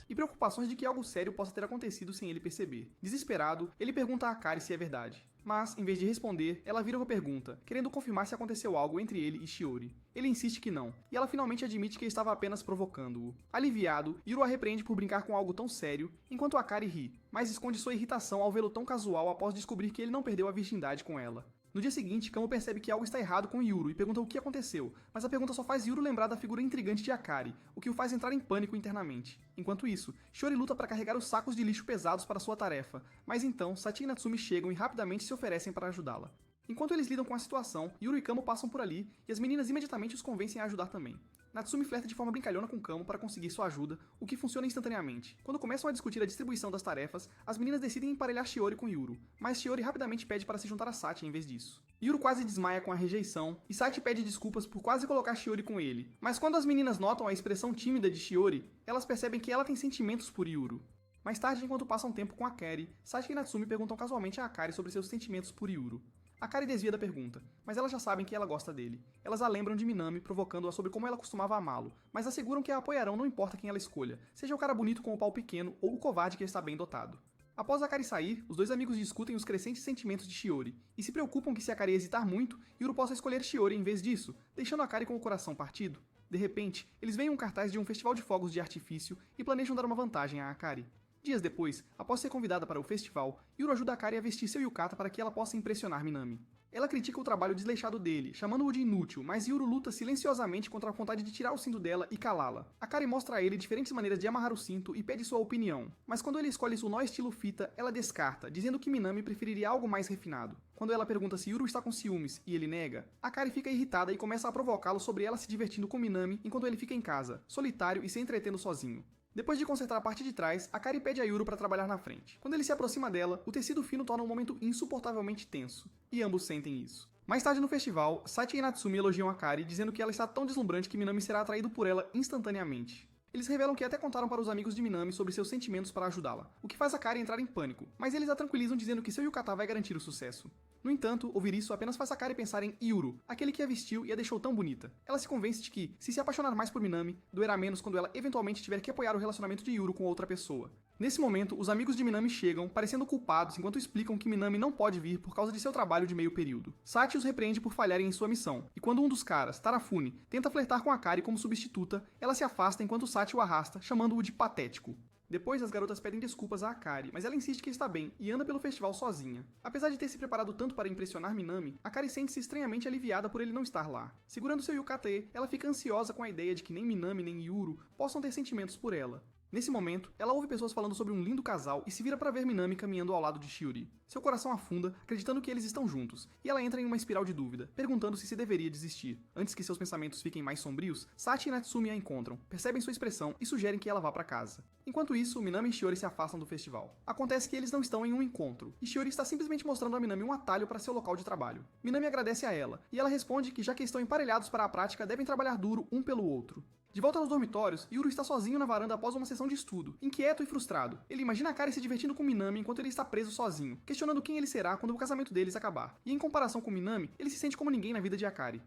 E preocupações de que algo sério possa ter acontecido sem ele perceber. Desesperado, ele pergunta a Akari se é verdade. Mas, em vez de responder, ela vira uma pergunta, querendo confirmar se aconteceu algo entre ele e Shiori. Ele insiste que não, e ela finalmente admite que estava apenas provocando-o. Aliviado, Yuru a repreende por brincar com algo tão sério, enquanto Akari ri, mas esconde sua irritação ao vê-lo tão casual após descobrir que ele não perdeu a virgindade com ela. No dia seguinte, Kamo percebe que algo está errado com Yuru e pergunta o que aconteceu, mas a pergunta só faz Yuru lembrar da figura intrigante de Akari, o que o faz entrar em pânico internamente. Enquanto isso, Shiori luta para carregar os sacos de lixo pesados para sua tarefa, mas então Sachi e Natsumi chegam e rapidamente se oferecem para ajudá-la. Enquanto eles lidam com a situação, Yuru e Kamo passam por ali e as meninas imediatamente os convencem a ajudar também. Natsumi flerta de forma brincalhona com Kamo para conseguir sua ajuda, o que funciona instantaneamente. Quando começam a discutir a distribuição das tarefas, as meninas decidem emparelhar Shiori com Yuru, mas Shiori rapidamente pede para se juntar a Sachi em vez disso. Yuru quase desmaia com a rejeição, e Sachi pede desculpas por quase colocar Shiori com ele. Mas quando as meninas notam a expressão tímida de Shiori, elas percebem que ela tem sentimentos por Yuru. Mais tarde, enquanto passam tempo com Akari, Sachi e Natsumi perguntam casualmente a Akari sobre seus sentimentos por Yuru. Akari desvia da pergunta, mas elas já sabem que ela gosta dele. Elas a lembram de Minami, provocando-a sobre como ela costumava amá-lo, mas asseguram que a apoiarão não importa quem ela escolha, seja o cara bonito com o pau pequeno ou o covarde que está bem dotado. Após Akari sair, os dois amigos discutem os crescentes sentimentos de Shiori, e se preocupam que se Akari hesitar muito, Yuru possa escolher Shiori em vez disso, deixando Akari com o coração partido. De repente, eles veem um cartaz de um festival de fogos de artifício e planejam dar uma vantagem a Akari. Dias depois, após ser convidada para o festival, Yuru ajuda Akari a vestir seu yukata para que ela possa impressionar Minami. Ela critica o trabalho desleixado dele, chamando-o de inútil, mas Yuru luta silenciosamente contra a vontade de tirar o cinto dela e calá-la. Akari mostra a ele diferentes maneiras de amarrar o cinto e pede sua opinião, mas quando ele escolhe o nó estilo fita, ela descarta, dizendo que Minami preferiria algo mais refinado. Quando ela pergunta se Yuru está com ciúmes e ele nega, Akari fica irritada e começa a provocá-lo sobre ela se divertindo com Minami enquanto ele fica em casa, solitário e se entretendo sozinho. Depois de consertar a parte de trás, Akari pede a Yuru para trabalhar na frente. Quando ele se aproxima dela, o tecido fino torna um momento insuportavelmente tenso, e ambos sentem isso. Mais tarde no festival, Sachi e Natsumi elogiam Akari, dizendo que ela está tão deslumbrante que Minami será atraído por ela instantaneamente. Eles revelam que até contaram para os amigos de Minami sobre seus sentimentos para ajudá-la, o que faz Akari entrar em pânico, mas eles a tranquilizam dizendo que seu yukata vai garantir o sucesso. No entanto, ouvir isso apenas faz Akari pensar em Yuru, aquele que a vestiu e a deixou tão bonita. Ela se convence de que, se apaixonar mais por Minami, doerá menos quando ela eventualmente tiver que apoiar o relacionamento de Yuru com outra pessoa. Nesse momento, os amigos de Minami chegam, parecendo culpados enquanto explicam que Minami não pode vir por causa de seu trabalho de meio período. Sachi os repreende por falharem em sua missão, e quando um dos caras, Tarafune, tenta flertar com Akari como substituta, ela se afasta enquanto Sachi o arrasta, chamando-o de patético. Depois, as garotas pedem desculpas a Akari, mas ela insiste que está bem e anda pelo festival sozinha. Apesar de ter se preparado tanto para impressionar Minami, Akari sente-se estranhamente aliviada por ele não estar lá. Segurando seu yukata, ela fica ansiosa com a ideia de que nem Minami nem Yuru possam ter sentimentos por ela. Nesse momento, ela ouve pessoas falando sobre um lindo casal e se vira para ver Minami caminhando ao lado de Shiori. Seu coração afunda, acreditando que eles estão juntos, e ela entra em uma espiral de dúvida, perguntando-se se deveria desistir. Antes que seus pensamentos fiquem mais sombrios, Sachi e Natsumi a encontram, percebem sua expressão e sugerem que ela vá para casa. Enquanto isso, Minami e Shiori se afastam do festival. Acontece que eles não estão em um encontro, e Shiori está simplesmente mostrando a Minami um atalho para seu local de trabalho. Minami agradece a ela, e ela responde que já que estão emparelhados para a prática, devem trabalhar duro um pelo outro. De volta aos dormitórios, Yuru está sozinho na varanda após uma sessão de estudo, inquieto e frustrado. Ele imagina Akari se divertindo com Minami enquanto ele está preso sozinho, questionando quem ele será quando o casamento deles acabar. E em comparação com Minami, ele se sente como ninguém na vida de Akari.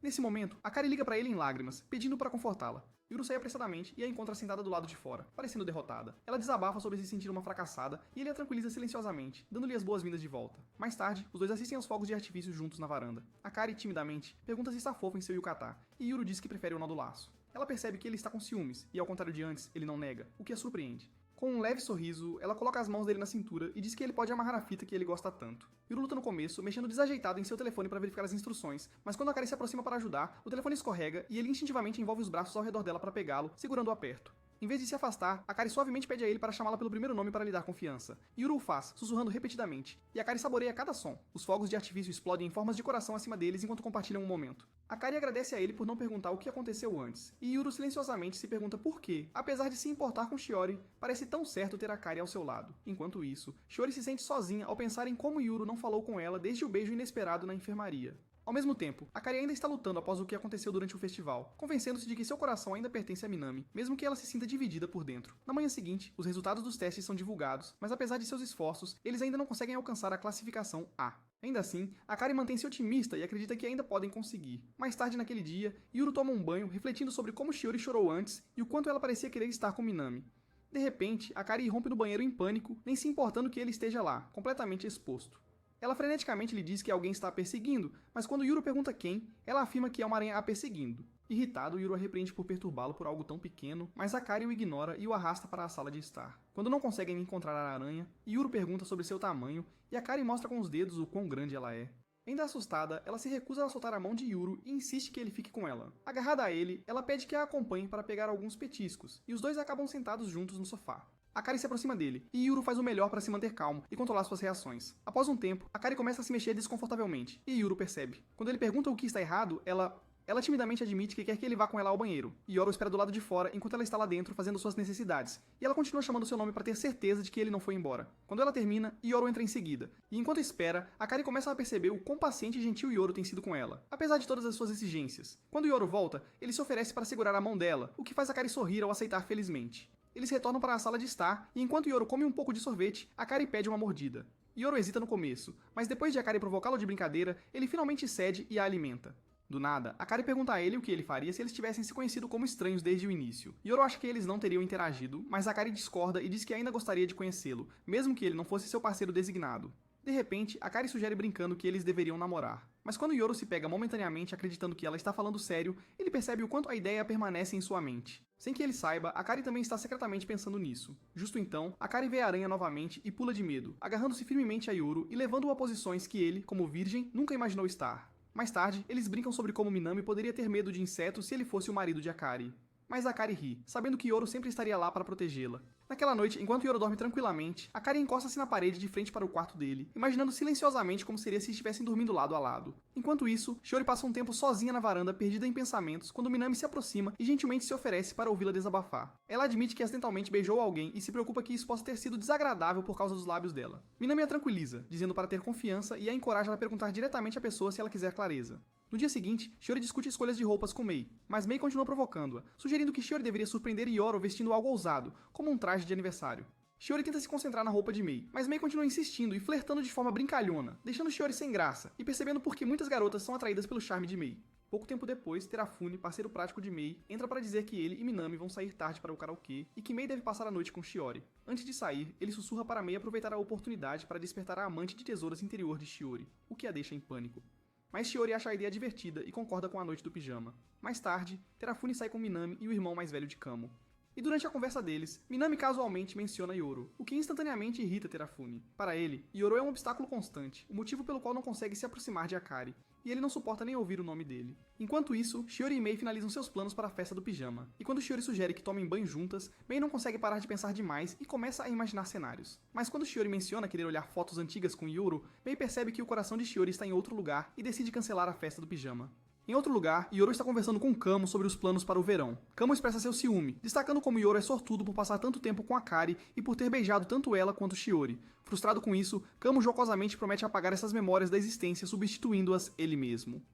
Nesse momento, Akari liga para ele em lágrimas, pedindo para confortá-la. Yuru sai apressadamente e a encontra sentada do lado de fora, parecendo derrotada. Ela desabafa sobre se sentir uma fracassada e ele a tranquiliza silenciosamente, dando-lhe as boas-vindas de volta. Mais tarde, os dois assistem aos fogos de artifício juntos na varanda. Akari, timidamente, pergunta se está fofo em seu yukata, e Yuru diz que prefere o nó do laço. Ela percebe que ele está com ciúmes, e ao contrário de antes, ele não nega, o que a surpreende. Com um leve sorriso, ela coloca as mãos dele na cintura e diz que ele pode amarrar a fita que ele gosta tanto. Yuru luta no começo, mexendo desajeitado em seu telefone para verificar as instruções, mas quando Akari se aproxima para ajudar, o telefone escorrega e ele instintivamente envolve os braços ao redor dela para pegá-lo, segurando-o perto. Em vez de se afastar, Akari suavemente pede a ele para chamá-la pelo primeiro nome para lhe dar confiança. Yuru o faz, sussurrando repetidamente, e Akari saboreia cada som. Os fogos de artifício explodem em formas de coração acima deles enquanto compartilham um momento. Akari agradece a ele por não perguntar o que aconteceu antes, e Yuru silenciosamente se pergunta por que, apesar de se importar com Shiori, parece tão certo ter Akari ao seu lado. Enquanto isso, Shiori se sente sozinha ao pensar em como Yuru não falou com ela desde o beijo inesperado na enfermaria. Ao mesmo tempo, Akari ainda está lutando após o que aconteceu durante o festival, convencendo-se de que seu coração ainda pertence a Minami, mesmo que ela se sinta dividida por dentro. Na manhã seguinte, os resultados dos testes são divulgados, mas apesar de seus esforços, eles ainda não conseguem alcançar a classificação A. Ainda assim, Akari mantém-se otimista e acredita que ainda podem conseguir. Mais tarde naquele dia, Yuru toma um banho, refletindo sobre como Shiori chorou antes e o quanto ela parecia querer estar com Minami. De repente, Akari irrompe no banheiro em pânico, nem se importando que ele esteja lá, completamente exposto. Ela freneticamente lhe diz que alguém está a perseguindo, mas quando Yuru pergunta quem, ela afirma que é uma aranha a perseguindo. Irritado, Yuru a repreende por perturbá-lo por algo tão pequeno, mas Akari o ignora e o arrasta para a sala de estar. Quando não conseguem encontrar a aranha, Yuru pergunta sobre seu tamanho e Akari mostra com os dedos o quão grande ela é. Ainda assustada, ela se recusa a soltar a mão de Yuru e insiste que ele fique com ela. Agarrada a ele, ela pede que a acompanhe para pegar alguns petiscos, e os dois acabam sentados juntos no sofá. Akari se aproxima dele, e Yuru faz o melhor para se manter calmo e controlar suas reações. Após um tempo, Akari começa a se mexer desconfortavelmente, e Yuru percebe. Quando ele pergunta o que está errado, ela Ela timidamente admite que quer que ele vá com ela ao banheiro, e Yoro espera do lado de fora enquanto ela está lá dentro fazendo suas necessidades, e ela continua chamando seu nome para ter certeza de que ele não foi embora. Quando ela termina, Yoro entra em seguida, e enquanto espera, Akari começa a perceber o quão paciente e gentil Yoro tem sido com ela, apesar de todas as suas exigências. Quando Yoro volta, ele se oferece para segurar a mão dela, o que faz Akari sorrir ao aceitar felizmente. Eles retornam para a sala de estar, e enquanto Yoro come um pouco de sorvete, Akari pede uma mordida. Yoro hesita no começo, mas depois de Akari provocá-lo de brincadeira, ele finalmente cede e a alimenta. Do nada, Akari pergunta a ele o que ele faria se eles tivessem se conhecido como estranhos desde o início. Yoro acha que eles não teriam interagido, mas Akari discorda e diz que ainda gostaria de conhecê-lo, mesmo que ele não fosse seu parceiro designado. De repente, Akari sugere brincando que eles deveriam namorar. Mas quando Yoro se pega momentaneamente acreditando que ela está falando sério, ele percebe o quanto a ideia permanece em sua mente. Sem que ele saiba, Akari também está secretamente pensando nisso. Justo então, Akari vê a aranha novamente e pula de medo, agarrando-se firmemente a Yoro e levando-o a posições que ele, como virgem, nunca imaginou estar. Mais tarde, eles brincam sobre como Minami poderia ter medo de insetos se ele fosse o marido de Akari. Mas Akari ri, sabendo que Yoro sempre estaria lá para protegê-la. Naquela noite, enquanto Yoro dorme tranquilamente, Akari encosta-se na parede de frente para o quarto dele, imaginando silenciosamente como seria se estivessem dormindo lado a lado. Enquanto isso, Shiori passa um tempo sozinha na varanda, perdida em pensamentos, quando Minami se aproxima e gentilmente se oferece para ouvi-la desabafar. Ela admite que acidentalmente beijou alguém e se preocupa que isso possa ter sido desagradável por causa dos lábios dela. Minami a tranquiliza, dizendo para ter confiança e a encoraja a perguntar diretamente à pessoa se ela quiser clareza. No dia seguinte, Shiori discute escolhas de roupas com Mei, mas Mei continua provocando-a, sugerindo que Shiori deveria surpreender Yoro vestindo algo ousado, como um traje de aniversário. Shiori tenta se concentrar na roupa de Mei, mas Mei continua insistindo e flertando de forma brincalhona, deixando Shiori sem graça e percebendo por que muitas garotas são atraídas pelo charme de Mei. Pouco tempo depois, Terafune, parceiro prático de Mei, entra para dizer que ele e Minami vão sair tarde para o karaokê e que Mei deve passar a noite com Shiori. Antes de sair, ele sussurra para Mei aproveitar a oportunidade para despertar a amante de tesouras interior de Shiori, o que a deixa em pânico. Mas Shiori acha a ideia divertida e concorda com a noite do pijama. Mais tarde, Terafune sai com Minami e o irmão mais velho de Kamo. E durante a conversa deles, Minami casualmente menciona Yoro, o que instantaneamente irrita Terafune. Para ele, Yoro é um obstáculo constante, o motivo pelo qual não consegue se aproximar de Akari, e ele não suporta nem ouvir o nome dele. Enquanto isso, Shiori e Mei finalizam seus planos para a festa do pijama, e quando Shiori sugere que tomem banho juntas, Mei não consegue parar de pensar demais e começa a imaginar cenários. Mas quando Shiori menciona querer olhar fotos antigas com Yoro, Mei percebe que o coração de Shiori está em outro lugar e decide cancelar a festa do pijama. Em outro lugar, Yoro está conversando com Kamo sobre os planos para o verão. Kamo expressa seu ciúme, destacando como Yoro é sortudo por passar tanto tempo com Akari e por ter beijado tanto ela quanto Shiori. Frustrado com isso, Kamo jocosamente promete apagar essas memórias da existência, substituindo-as ele mesmo.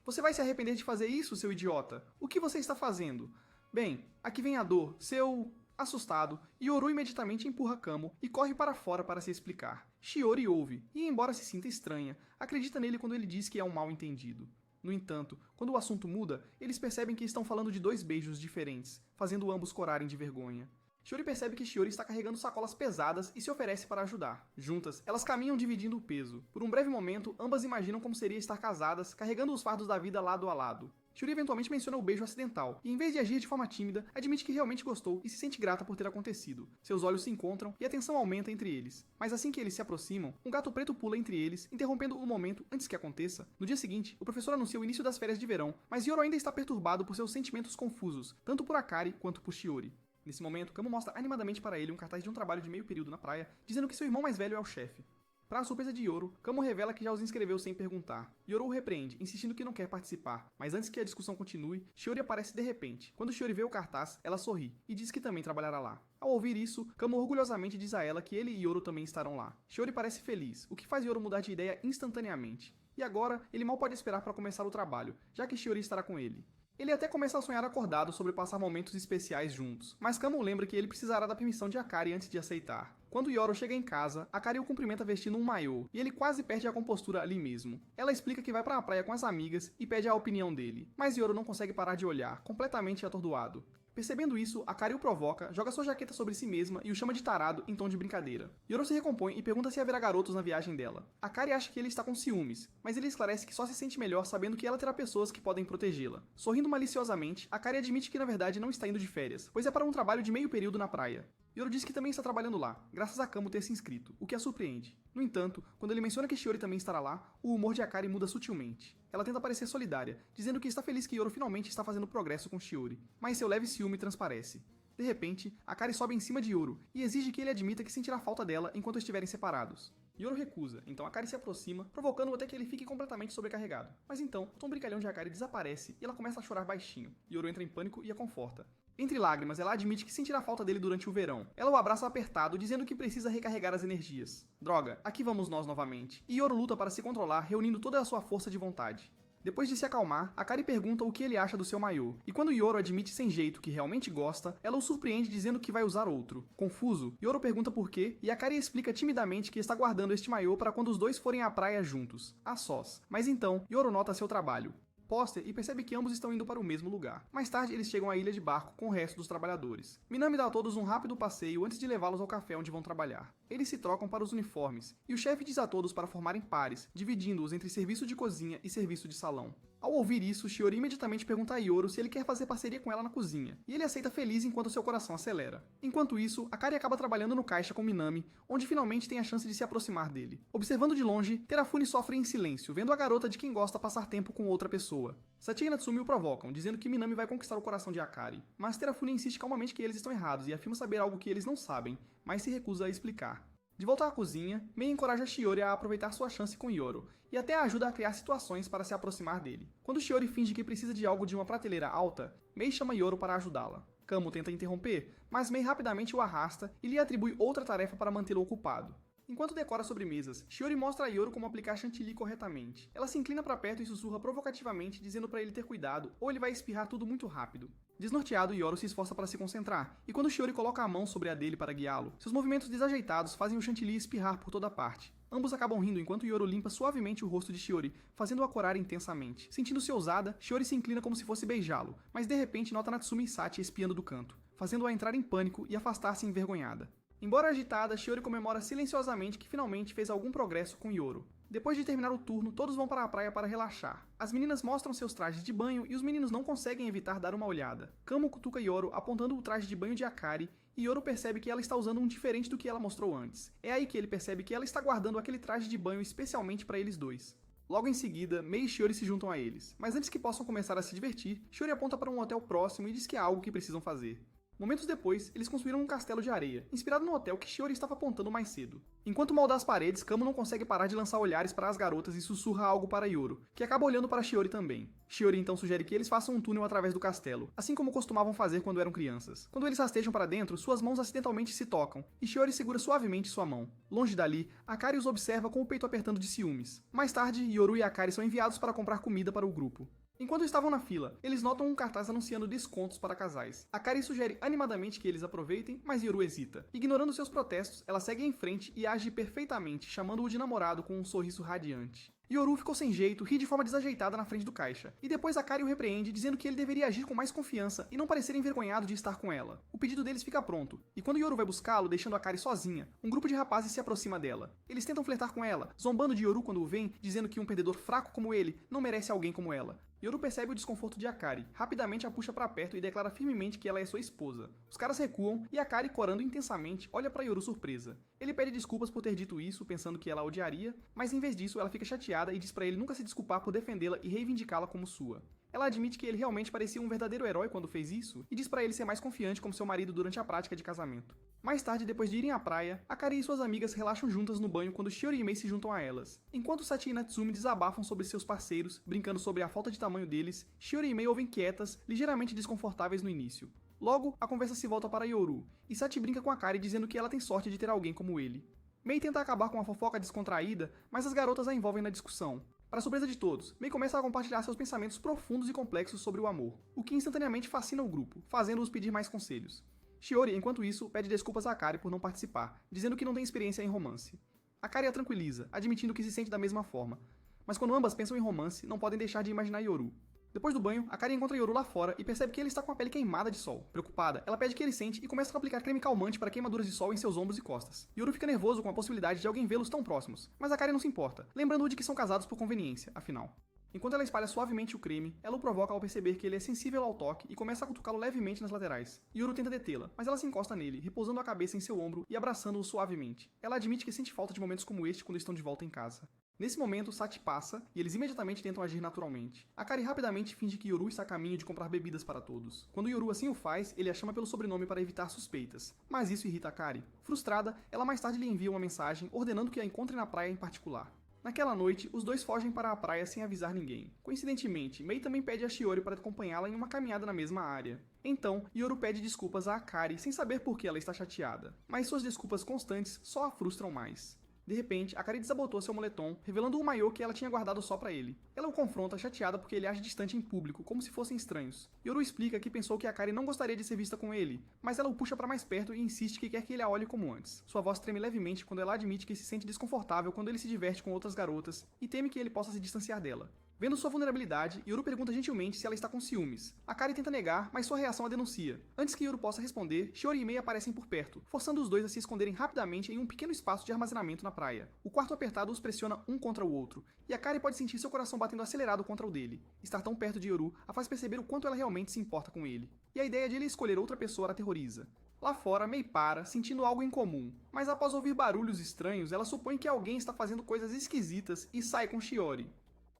Você vai se arrepender de fazer isso, seu idiota? O que você está fazendo? Bem, aqui vem a dor, seu... Assustado, Yoro imediatamente empurra Kamo e corre para fora para se explicar. Shiori ouve, e embora se sinta estranha, acredita nele quando ele diz que é um mal-entendido. No entanto, quando o assunto muda, eles percebem que estão falando de dois beijos diferentes, fazendo ambos corarem de vergonha. Shiori percebe que Shiori está carregando sacolas pesadas e se oferece para ajudar. Juntas, elas caminham dividindo o peso. Por um breve momento, ambas imaginam como seria estar casadas, carregando os fardos da vida lado a lado. Shiori eventualmente menciona o beijo acidental, e em vez de agir de forma tímida, admite que realmente gostou e se sente grata por ter acontecido. Seus olhos se encontram e a tensão aumenta entre eles. Mas assim que eles se aproximam, um gato preto pula entre eles, interrompendo o momento antes que aconteça. No dia seguinte, o professor anuncia o início das férias de verão, mas Yoro ainda está perturbado por seus sentimentos confusos, tanto por Akari quanto por Shiori. Nesse momento, Kamo mostra animadamente para ele um cartaz de um trabalho de meio período na praia, dizendo que seu irmão mais velho é o chefe. Para a surpresa de Yoro, Kamo revela que já os inscreveu sem perguntar. Yoro o repreende, insistindo que não quer participar, mas antes que a discussão continue, Shiori aparece de repente. Quando Shiori vê o cartaz, ela sorri, e diz que também trabalhará lá. Ao ouvir isso, Kamo orgulhosamente diz a ela que ele e Yoro também estarão lá. Shiori parece feliz, o que faz Yoro mudar de ideia instantaneamente. E agora, ele mal pode esperar para começar o trabalho, já que Shiori estará com ele. Ele até começa a sonhar acordado sobre passar momentos especiais juntos, mas Kamo lembra que ele precisará da permissão de Akari antes de aceitar. Quando Yoro chega em casa, Akari o cumprimenta vestindo um maiô, e ele quase perde a compostura ali mesmo. Ela explica que vai para a praia com as amigas e pede a opinião dele, mas Yoro não consegue parar de olhar, completamente atordoado. Percebendo isso, Akari o provoca, joga sua jaqueta sobre si mesma e o chama de tarado em tom de brincadeira. Yoro se recompõe e pergunta se haverá garotos na viagem dela. Akari acha que ele está com ciúmes, mas ele esclarece que só se sente melhor sabendo que ela terá pessoas que podem protegê-la. Sorrindo maliciosamente, Akari admite que na verdade não está indo de férias, pois é para um trabalho de meio período na praia. Yoro diz que também está trabalhando lá, graças a Kamo ter se inscrito, o que a surpreende. No entanto, quando ele menciona que Shiori também estará lá, o humor de Akari muda sutilmente. Ela tenta parecer solidária, dizendo que está feliz que Yoro finalmente está fazendo progresso com Shiori, mas seu leve ciúme transparece. De repente, Akari sobe em cima de Yoro e exige que ele admita que sentirá falta dela enquanto estiverem separados. Yoro recusa, então Akari se aproxima, provocando até que ele fique completamente sobrecarregado. Mas então, o tom brincalhão de Akari desaparece e ela começa a chorar baixinho. Yoro entra em pânico e a conforta. Entre lágrimas, ela admite que sentirá falta dele durante o verão. Ela o abraça apertado, dizendo que precisa recarregar as energias. Droga, aqui vamos nós novamente. E Yoro luta para se controlar, reunindo toda a sua força de vontade. Depois de se acalmar, Akari pergunta o que ele acha do seu maiô, e quando Yoro admite sem jeito que realmente gosta, ela o surpreende dizendo que vai usar outro. Confuso, Yoro pergunta por quê, e Akari explica timidamente que está guardando este maiô para quando os dois forem à praia juntos, a sós. Mas então, Yoro nota seu trabalho. Posta e percebe que ambos estão indo para o mesmo lugar. Mais tarde, eles chegam à ilha de barco com o resto dos trabalhadores. Minami dá a todos um rápido passeio antes de levá-los ao café onde vão trabalhar. Eles se trocam para os uniformes, e o chefe diz a todos para formarem pares, dividindo-os entre serviço de cozinha e serviço de salão. Ao ouvir isso, Shiori imediatamente pergunta a Yoro se ele quer fazer parceria com ela na cozinha, e ele aceita feliz enquanto seu coração acelera. Enquanto isso, Akari acaba trabalhando no caixa com Minami, onde finalmente tem a chance de se aproximar dele. Observando de longe, Terafune sofre em silêncio, vendo a garota de quem gosta passar tempo com outra pessoa. Sachi e Natsumi o provocam, dizendo que Minami vai conquistar o coração de Akari, mas Terafune insiste calmamente que eles estão errados e afirma saber algo que eles não sabem, mas se recusa a explicar. De volta à cozinha, Mei encoraja Shiori a aproveitar sua chance com Yoro, e até a ajuda a criar situações para se aproximar dele. Quando Shiori finge que precisa de algo de uma prateleira alta, Mei chama Yoro para ajudá-la. Kamo tenta interromper, mas Mei rapidamente o arrasta e lhe atribui outra tarefa para mantê-lo ocupado. Enquanto decora sobremesas, Shiori mostra a Yoro como aplicar chantilly corretamente. Ela se inclina para perto e sussurra provocativamente, dizendo para ele ter cuidado, ou ele vai espirrar tudo muito rápido. Desnorteado, Yoro se esforça para se concentrar, e quando Shiori coloca a mão sobre a dele para guiá-lo, seus movimentos desajeitados fazem o chantilly espirrar por toda parte. Ambos acabam rindo enquanto Yoro limpa suavemente o rosto de Shiori, fazendo-a corar intensamente. Sentindo-se ousada, Shiori se inclina como se fosse beijá-lo, mas de repente nota Natsumi e Sachi espiando do canto, fazendo-a entrar em pânico e afastar-se envergonhada. Embora agitada, Shiori comemora silenciosamente que finalmente fez algum progresso com Yoro. Depois de terminar o turno, todos vão para a praia para relaxar. As meninas mostram seus trajes de banho e os meninos não conseguem evitar dar uma olhada. Kamo cutuca Yoro apontando o traje de banho de Akari e Yoro percebe que ela está usando um diferente do que ela mostrou antes. É aí que ele percebe que ela está guardando aquele traje de banho especialmente para eles dois. Logo em seguida, Mei e Shiori se juntam a eles, mas antes que possam começar a se divertir, Shiori aponta para um hotel próximo e diz que há algo que precisam fazer. Momentos depois, eles construíram um castelo de areia, inspirado no hotel que Shiori estava apontando mais cedo. Enquanto molda as paredes, Kamo não consegue parar de lançar olhares para as garotas e sussurra algo para Yoro, que acaba olhando para Shiori também. Shiori então sugere que eles façam um túnel através do castelo, assim como costumavam fazer quando eram crianças. Quando eles rastejam para dentro, suas mãos acidentalmente se tocam, e Shiori segura suavemente sua mão. Longe dali, Akari os observa com o peito apertando de ciúmes. Mais tarde, Yoru e Akari são enviados para comprar comida para o grupo. Enquanto estavam na fila, eles notam um cartaz anunciando descontos para casais. Akari sugere animadamente que eles aproveitem, mas Yoru hesita. Ignorando seus protestos, ela segue em frente e age perfeitamente, chamando-o de namorado com um sorriso radiante. Yoru ficou sem jeito, ri de forma desajeitada na frente do caixa, e depois Akari o repreende, dizendo que ele deveria agir com mais confiança e não parecer envergonhado de estar com ela. O pedido deles fica pronto, e quando Yoru vai buscá-lo, deixando Akari sozinha, um grupo de rapazes se aproxima dela. Eles tentam flertar com ela, zombando de Yoru quando o vem, dizendo que um perdedor fraco como ele não merece alguém como ela. Yoru percebe o desconforto de Akari, rapidamente a puxa para perto e declara firmemente que ela é sua esposa. Os caras recuam e Akari, corando intensamente, olha para Yoru surpresa. Ele pede desculpas por ter dito isso, pensando que ela a odiaria, mas em vez disso ela fica chateada e diz para ele nunca se desculpar por defendê-la e reivindicá-la como sua. Ela admite que ele realmente parecia um verdadeiro herói quando fez isso, e diz para ele ser mais confiante como seu marido durante a prática de casamento. Mais tarde, depois de irem à praia, Akari e suas amigas relaxam juntas no banho quando Shiori e Mei se juntam a elas. Enquanto Sachi e Natsumi desabafam sobre seus parceiros, brincando sobre a falta de tamanho deles, Shiori e Mei ouvem quietas, ligeiramente desconfortáveis no início. Logo, a conversa se volta para Yoru, e Sachi brinca com Akari dizendo que ela tem sorte de ter alguém como ele. Mei tenta acabar com a fofoca descontraída, mas as garotas a envolvem na discussão. Para surpresa de todos, Mei começa a compartilhar seus pensamentos profundos e complexos sobre o amor, o que instantaneamente fascina o grupo, fazendo-os pedir mais conselhos. Shiori, enquanto isso, pede desculpas a Akari por não participar, dizendo que não tem experiência em romance. Akari a tranquiliza, admitindo que se sente da mesma forma, mas quando ambas pensam em romance, não podem deixar de imaginar Yoru. Depois do banho, Akari encontra Yoru lá fora e percebe que ele está com a pele queimada de sol. Preocupada, ela pede que ele sente e começa a aplicar creme calmante para queimaduras de sol em seus ombros e costas. Yoru fica nervoso com a possibilidade de alguém vê-los tão próximos, mas Akari não se importa, lembrando-o de que são casados por conveniência, afinal. Enquanto ela espalha suavemente o creme, ela o provoca ao perceber que ele é sensível ao toque e começa a cutucá-lo levemente nas laterais. Yoru tenta detê-la, mas ela se encosta nele, repousando a cabeça em seu ombro e abraçando-o suavemente. Ela admite que sente falta de momentos como este quando estão de volta em casa. Nesse momento, Sati passa e eles imediatamente tentam agir naturalmente. Akari rapidamente finge que Yoru está a caminho de comprar bebidas para todos. Quando Yoru assim o faz, ele a chama pelo sobrenome para evitar suspeitas. Mas isso irrita Akari. Frustrada, ela mais tarde lhe envia uma mensagem ordenando que a encontre na praia em particular. Naquela noite, os dois fogem para a praia sem avisar ninguém. Coincidentemente, Mei também pede a Shiori para acompanhá-la em uma caminhada na mesma área. Então, Yoru pede desculpas a Akari sem saber por que ela está chateada. Mas suas desculpas constantes só a frustram mais. De repente, Akari desabotou seu moletom, revelando um maiô que ela tinha guardado só pra ele. Ela o confronta, chateada porque ele age distante em público, como se fossem estranhos. Yoru explica que pensou que Akari não gostaria de ser vista com ele, mas ela o puxa pra mais perto e insiste que quer que ele a olhe como antes. Sua voz treme levemente quando ela admite que se sente desconfortável quando ele se diverte com outras garotas e teme que ele possa se distanciar dela. Vendo sua vulnerabilidade, Yoru pergunta gentilmente se ela está com ciúmes. Akari tenta negar, mas sua reação a denuncia. Antes que Yoru possa responder, Shiori e Mei aparecem por perto, forçando os dois a se esconderem rapidamente em um pequeno espaço de armazenamento na praia. O quarto apertado os pressiona um contra o outro, e Akari pode sentir seu coração batendo acelerado contra o dele. Estar tão perto de Yoru a faz perceber o quanto ela realmente se importa com ele. E a ideia de ele escolher outra pessoa a aterroriza. Lá fora, Mei para, sentindo algo incomum, mas após ouvir barulhos estranhos, ela supõe que alguém está fazendo coisas esquisitas e sai com Shiori.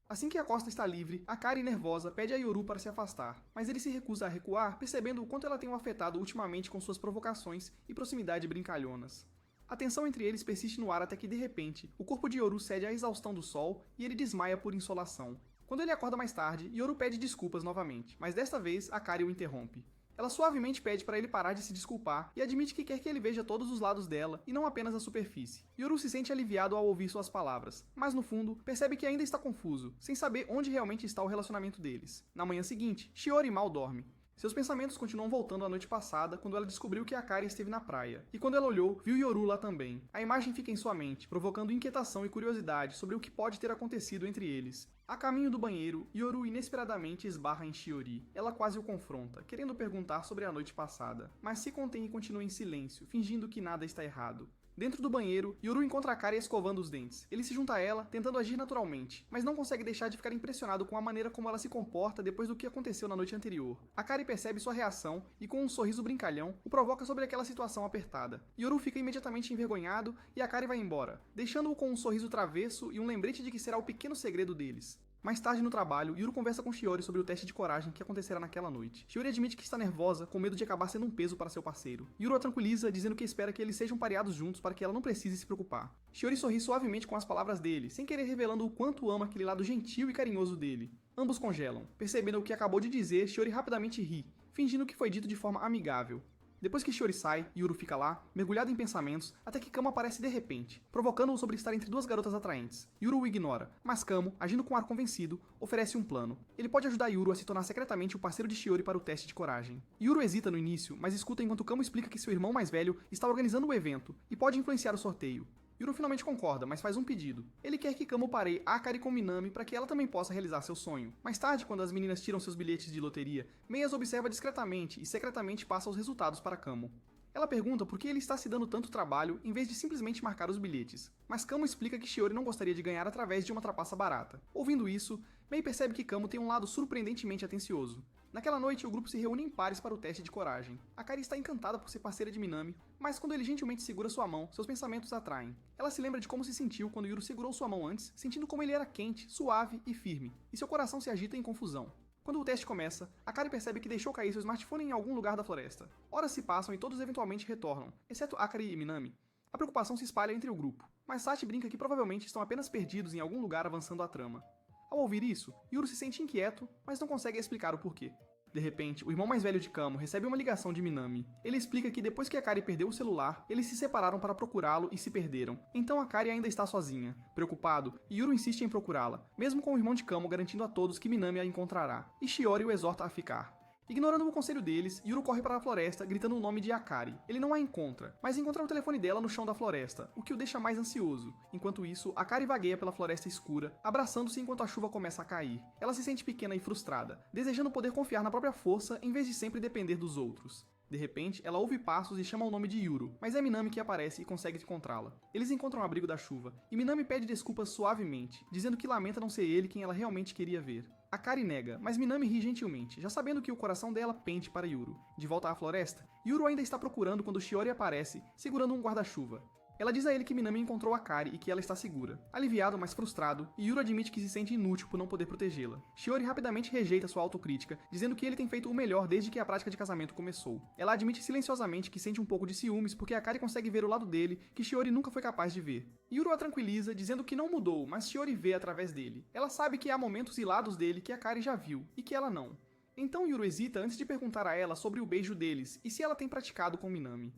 Assim que a costa está livre, Akari, nervosa, pede a Yoru para se afastar, mas ele se recusa a recuar, percebendo o quanto ela tem o afetado ultimamente com suas provocações e proximidade brincalhonas. A tensão entre eles persiste no ar até que, de repente, o corpo de Yoru cede à exaustão do sol e ele desmaia por insolação. Quando ele acorda mais tarde, Yoru pede desculpas novamente, mas desta vez Akari o interrompe. Ela suavemente pede para ele parar de se desculpar e admite que quer que ele veja todos os lados dela e não apenas a superfície. Yoru se sente aliviado ao ouvir suas palavras, mas no fundo percebe que ainda está confuso, sem saber onde realmente está o relacionamento deles. Na manhã seguinte, Shiori mal dorme. Seus pensamentos continuam voltando à noite passada, quando ela descobriu que Akari esteve na praia. E quando ela olhou, viu Yoru lá também. A imagem fica em sua mente, provocando inquietação e curiosidade sobre o que pode ter acontecido entre eles. A caminho do banheiro, Yoru inesperadamente esbarra em Shiori. Ela quase o confronta, querendo perguntar sobre a noite passada, mas se contém e continua em silêncio, fingindo que nada está errado. Dentro do banheiro, Yoru encontra Akari escovando os dentes. Ele se junta a ela, tentando agir naturalmente, mas não consegue deixar de ficar impressionado com a maneira como ela se comporta depois do que aconteceu na noite anterior. Akari percebe sua reação e, com um sorriso brincalhão, o provoca sobre aquela situação apertada. Yoru fica imediatamente envergonhado e Akari vai embora, deixando-o com um sorriso travesso e um lembrete de que será o pequeno segredo deles. Mais tarde no trabalho, Yoru conversa com Shiori sobre o teste de coragem que acontecerá naquela noite. Shiori admite que está nervosa, com medo de acabar sendo um peso para seu parceiro. Yoru a tranquiliza, dizendo que espera que eles sejam pareados juntos para que ela não precise se preocupar. Shiori sorri suavemente com as palavras dele, sem querer revelando o quanto ama aquele lado gentil e carinhoso dele. Ambos congelam. Percebendo o que acabou de dizer, Shiori rapidamente ri, fingindo que foi dito de forma amigável. Depois que Shiori sai, Yoru fica lá, mergulhado em pensamentos, até que Kamo aparece de repente, provocando-o sobre estar entre duas garotas atraentes. Yoru o ignora, mas Kamo, agindo com ar convencido, oferece um plano. Ele pode ajudar Yoru a se tornar secretamente o parceiro de Shiori para o teste de coragem. Yoru hesita no início, mas escuta enquanto Kamo explica que seu irmão mais velho está organizando o evento e pode influenciar o sorteio. Yoru finalmente concorda, mas faz um pedido. Ele quer que Kamo pareie Akari com Minami para que ela também possa realizar seu sonho. Mais tarde, quando as meninas tiram seus bilhetes de loteria, Mei as observa discretamente e secretamente passa os resultados para Kamo. Ela pergunta por que ele está se dando tanto trabalho em vez de simplesmente marcar os bilhetes, mas Kamo explica que Shiori não gostaria de ganhar através de uma trapaça barata. Ouvindo isso, Mei percebe que Kamo tem um lado surpreendentemente atencioso. Naquela noite, o grupo se reúne em pares para o teste de coragem. Akari está encantada por ser parceira de Minami, mas quando ele gentilmente segura sua mão, seus pensamentos atraem. Ela se lembra de como se sentiu quando Yoru segurou sua mão antes, sentindo como ele era quente, suave e firme, e seu coração se agita em confusão. Quando o teste começa, Akari percebe que deixou cair seu smartphone em algum lugar da floresta. Horas se passam e todos eventualmente retornam, exceto Akari e Minami. A preocupação se espalha entre o grupo, mas Sati brinca que provavelmente estão apenas perdidos em algum lugar avançando a trama. Ao ouvir isso, Yoru se sente inquieto, mas não consegue explicar o porquê. De repente, o irmão mais velho de Kamo recebe uma ligação de Minami. Ele explica que depois que Akari perdeu o celular, eles se separaram para procurá-lo e se perderam. Então Akari ainda está sozinha. Preocupado, Yoru insiste em procurá-la, mesmo com o irmão de Kamo garantindo a todos que Minami a encontrará, e Shiori o exorta a ficar. Ignorando o conselho deles, Yoru corre para a floresta, gritando o nome de Akari. Ele não a encontra, mas encontra o telefone dela no chão da floresta, o que o deixa mais ansioso. Enquanto isso, Akari vagueia pela floresta escura, abraçando-se enquanto a chuva começa a cair. Ela se sente pequena e frustrada, desejando poder confiar na própria força em vez de sempre depender dos outros. De repente, ela ouve passos e chama o nome de Yuru, mas é Minami que aparece e consegue encontrá-la. Eles encontram o abrigo da chuva, e Minami pede desculpas suavemente, dizendo que lamenta não ser ele quem ela realmente queria ver. Akari nega, mas Minami ri gentilmente, já sabendo que o coração dela pende para Yuru. De volta à floresta, Yuru ainda está procurando quando Shiori aparece, segurando um guarda-chuva. Ela diz a ele que Minami encontrou Akari e que ela está segura. Aliviado, mas frustrado, Yuru admite que se sente inútil por não poder protegê-la. Shiori rapidamente rejeita sua autocrítica, dizendo que ele tem feito o melhor desde que a prática de casamento começou. Ela admite silenciosamente que sente um pouco de ciúmes porque Akari consegue ver o lado dele que Shiori nunca foi capaz de ver. Yuru a tranquiliza, dizendo que não mudou, mas Shiori vê através dele. Ela sabe que há momentos e lados dele que Akari já viu, e que ela não. Então Yuru hesita antes de perguntar a ela sobre o beijo deles e se ela tem praticado com Minami.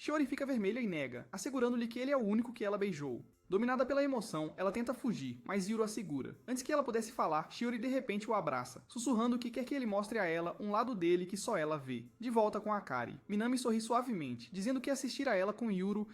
Shiori fica vermelha e nega, assegurando-lhe que ele é o único que ela beijou. Dominada pela emoção, ela tenta fugir, mas Yuru a segura. Antes que ela pudesse falar, Shiori de repente o abraça, sussurrando que quer que ele mostre a ela um lado dele que só ela vê. De volta com Akari, Minami sorri suavemente, dizendo que assistir a ela com Yuru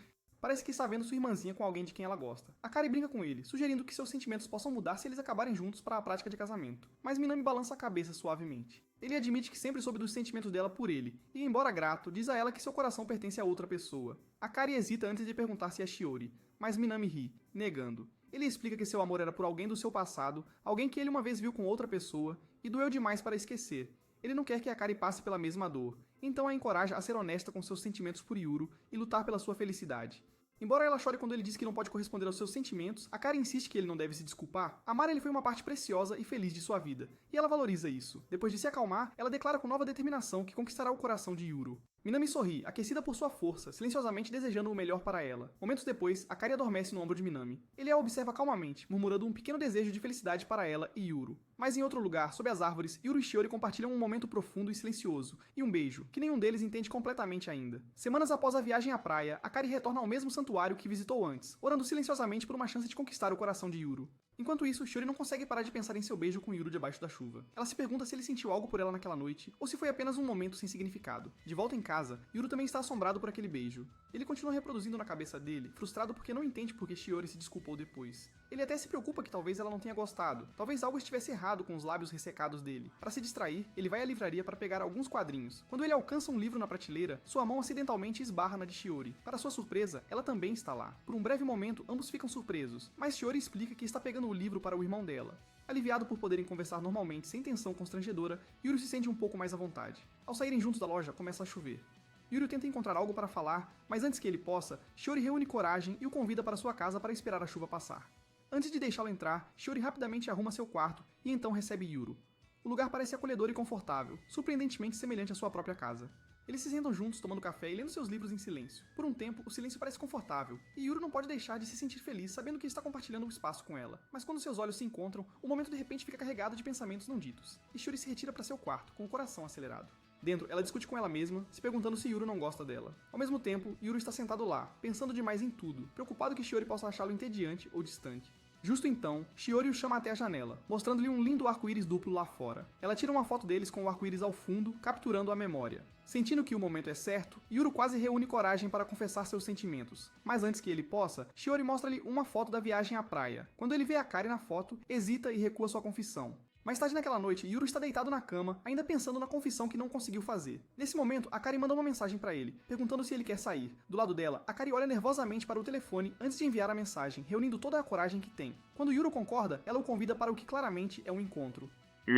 parece que está vendo sua irmãzinha com alguém de quem ela gosta. Akari brinca com ele, sugerindo que seus sentimentos possam mudar se eles acabarem juntos para a prática de casamento. Mas Minami balança a cabeça suavemente. Ele admite que sempre soube dos sentimentos dela por ele, e embora grato, diz a ela que seu coração pertence a outra pessoa. Akari hesita antes de perguntar se é Shiori, mas Minami ri, negando. Ele explica que seu amor era por alguém do seu passado, alguém que ele uma vez viu com outra pessoa, e doeu demais para esquecer. Ele não quer que Akari passe pela mesma dor, então a encoraja a ser honesta com seus sentimentos por Yuru e lutar pela sua felicidade. Embora ela chore quando ele diz que não pode corresponder aos seus sentimentos, Akari insiste que ele não deve se desculpar. Amar ele foi uma parte preciosa e feliz de sua vida, e ela valoriza isso. Depois de se acalmar, ela declara com nova determinação que conquistará o coração de Yuru. Minami sorri, aquecida por sua força, silenciosamente desejando o melhor para ela. Momentos depois, Akari adormece no ombro de Minami. Ele a observa calmamente, murmurando um pequeno desejo de felicidade para ela e Yuru. Mas em outro lugar, sob as árvores, Yuru e Shiori compartilham um momento profundo e silencioso, e um beijo, que nenhum deles entende completamente ainda. Semanas após a viagem à praia, Akari retorna ao mesmo santuário que visitou antes, orando silenciosamente por uma chance de conquistar o coração de Yuru. Enquanto isso, Shiori não consegue parar de pensar em seu beijo com Yuru debaixo da chuva. Ela se pergunta se ele sentiu algo por ela naquela noite, ou se foi apenas um momento sem significado. De volta em casa, Yuru também está assombrado por aquele beijo. Ele continua reproduzindo na cabeça dele, frustrado porque não entende por que Shiori se desculpou depois. Ele até se preocupa que talvez ela não tenha gostado, talvez algo estivesse errado com os lábios ressecados dele. Para se distrair, ele vai à livraria para pegar alguns quadrinhos. Quando ele alcança um livro na prateleira, sua mão acidentalmente esbarra na de Shiori. Para sua surpresa, ela também está lá. Por um breve momento, ambos ficam surpresos, mas Shiori explica que está pegando o livro para o irmão dela. Aliviado por poderem conversar normalmente sem tensão constrangedora, Yuri se sente um pouco mais à vontade. Ao saírem juntos da loja, começa a chover. Yuri tenta encontrar algo para falar, mas antes que ele possa, Shiori reúne coragem e o convida para sua casa para esperar a chuva passar. Antes de deixá-lo entrar, Shiori rapidamente arruma seu quarto e então recebe Yuru. O lugar parece acolhedor e confortável, surpreendentemente semelhante à sua própria casa. Eles se sentam juntos tomando café e lendo seus livros em silêncio. Por um tempo, o silêncio parece confortável, e Yuru não pode deixar de se sentir feliz sabendo que está compartilhando o espaço com ela. Mas quando seus olhos se encontram, o momento de repente fica carregado de pensamentos não ditos, e Shiori se retira para seu quarto, com o coração acelerado. Dentro, ela discute com ela mesma, se perguntando se Yuru não gosta dela. Ao mesmo tempo, Yuru está sentado lá, pensando demais em tudo, preocupado que Shiori possa achá-lo entediante ou distante. Justo então, Shiori o chama até a janela, mostrando-lhe um lindo arco-íris duplo lá fora. Ela tira uma foto deles com o arco-íris ao fundo, capturando a memória. Sentindo que o momento é certo, Yuru quase reúne coragem para confessar seus sentimentos. Mas antes que ele possa, Shiori mostra-lhe uma foto da viagem à praia. Quando ele vê Akari na foto, hesita e recua sua confissão. Mais tarde naquela noite, Yuru está deitado na cama, ainda pensando na confissão que não conseguiu fazer. Nesse momento, Akari manda uma mensagem para ele, perguntando se ele quer sair. Do lado dela, Akari olha nervosamente para o telefone antes de enviar a mensagem, reunindo toda a coragem que tem. Quando Yuru concorda, ela o convida para o que claramente é um encontro.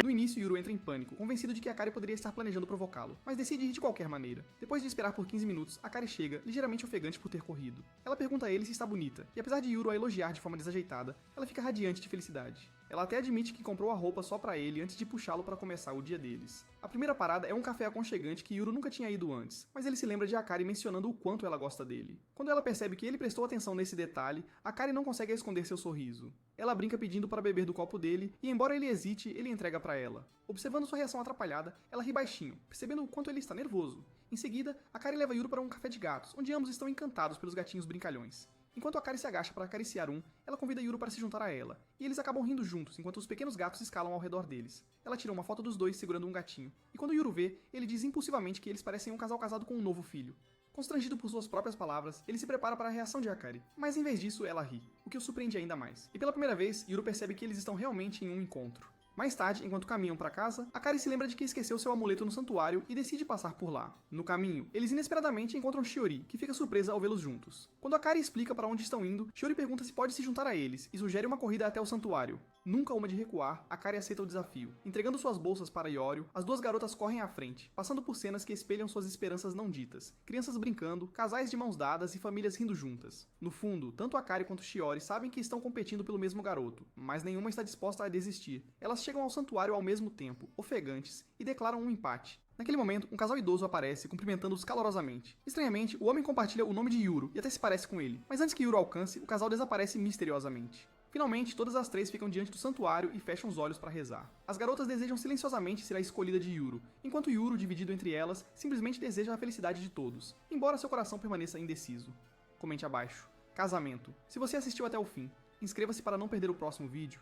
No início, Yuru entra em pânico, convencido de que Akari poderia estar planejando provocá-lo, mas decide ir de qualquer maneira. Depois de esperar por 15 minutos, Akari chega, ligeiramente ofegante por ter corrido. Ela pergunta a ele se está bonita, e apesar de Yuru a elogiar de forma desajeitada, ela fica radiante de felicidade. Ela até admite que comprou a roupa só pra ele antes de puxá-lo para começar o dia deles. A primeira parada é um café aconchegante que Yuru nunca tinha ido antes, mas ele se lembra de Akari mencionando o quanto ela gosta dele. Quando ela percebe que ele prestou atenção nesse detalhe, Akari não consegue esconder seu sorriso. Ela brinca pedindo para beber do copo dele, e embora ele hesite, ele entrega para ela. Observando sua reação atrapalhada, ela ri baixinho, percebendo o quanto ele está nervoso. Em seguida, Akari leva Yuru para um café de gatos, onde ambos estão encantados pelos gatinhos brincalhões. Enquanto Akari se agacha para acariciar um, ela convida Yuru para se juntar a ela, e eles acabam rindo juntos enquanto os pequenos gatos escalam ao redor deles. Ela tira uma foto dos dois segurando um gatinho, e quando Yuru vê, ele diz impulsivamente que eles parecem um casal casado com um novo filho. Constrangido por suas próprias palavras, ele se prepara para a reação de Akari, mas em vez disso, ela ri, o que o surpreende ainda mais. E pela primeira vez, Yuru percebe que eles estão realmente em um encontro. Mais tarde, enquanto caminham para casa, Akari se lembra de que esqueceu seu amuleto no santuário e decide passar por lá. No caminho, eles inesperadamente encontram Shiori, que fica surpresa ao vê-los juntos. Quando Akari explica para onde estão indo, Shiori pergunta se pode se juntar a eles e sugere uma corrida até o santuário. Nunca uma de recuar, Akari aceita o desafio. Entregando suas bolsas para Yorio, as duas garotas correm à frente, passando por cenas que espelham suas esperanças não ditas. Crianças brincando, casais de mãos dadas e famílias rindo juntas. No fundo, tanto Akari quanto Shiori sabem que estão competindo pelo mesmo garoto, mas nenhuma está disposta a desistir. Elas chegam ao santuário ao mesmo tempo, ofegantes, e declaram um empate. Naquele momento, um casal idoso aparece, cumprimentando-os calorosamente. Estranhamente, o homem compartilha o nome de Yuro e até se parece com ele, mas antes que Yuro alcance, o casal desaparece misteriosamente. Finalmente, todas as três ficam diante do santuário e fecham os olhos para rezar. As garotas desejam silenciosamente ser a escolhida de Yuro, enquanto Yuro, dividido entre elas, simplesmente deseja a felicidade de todos, embora seu coração permaneça indeciso. Comente abaixo. Casamento. Se você assistiu até o fim, inscreva-se para não perder o próximo vídeo.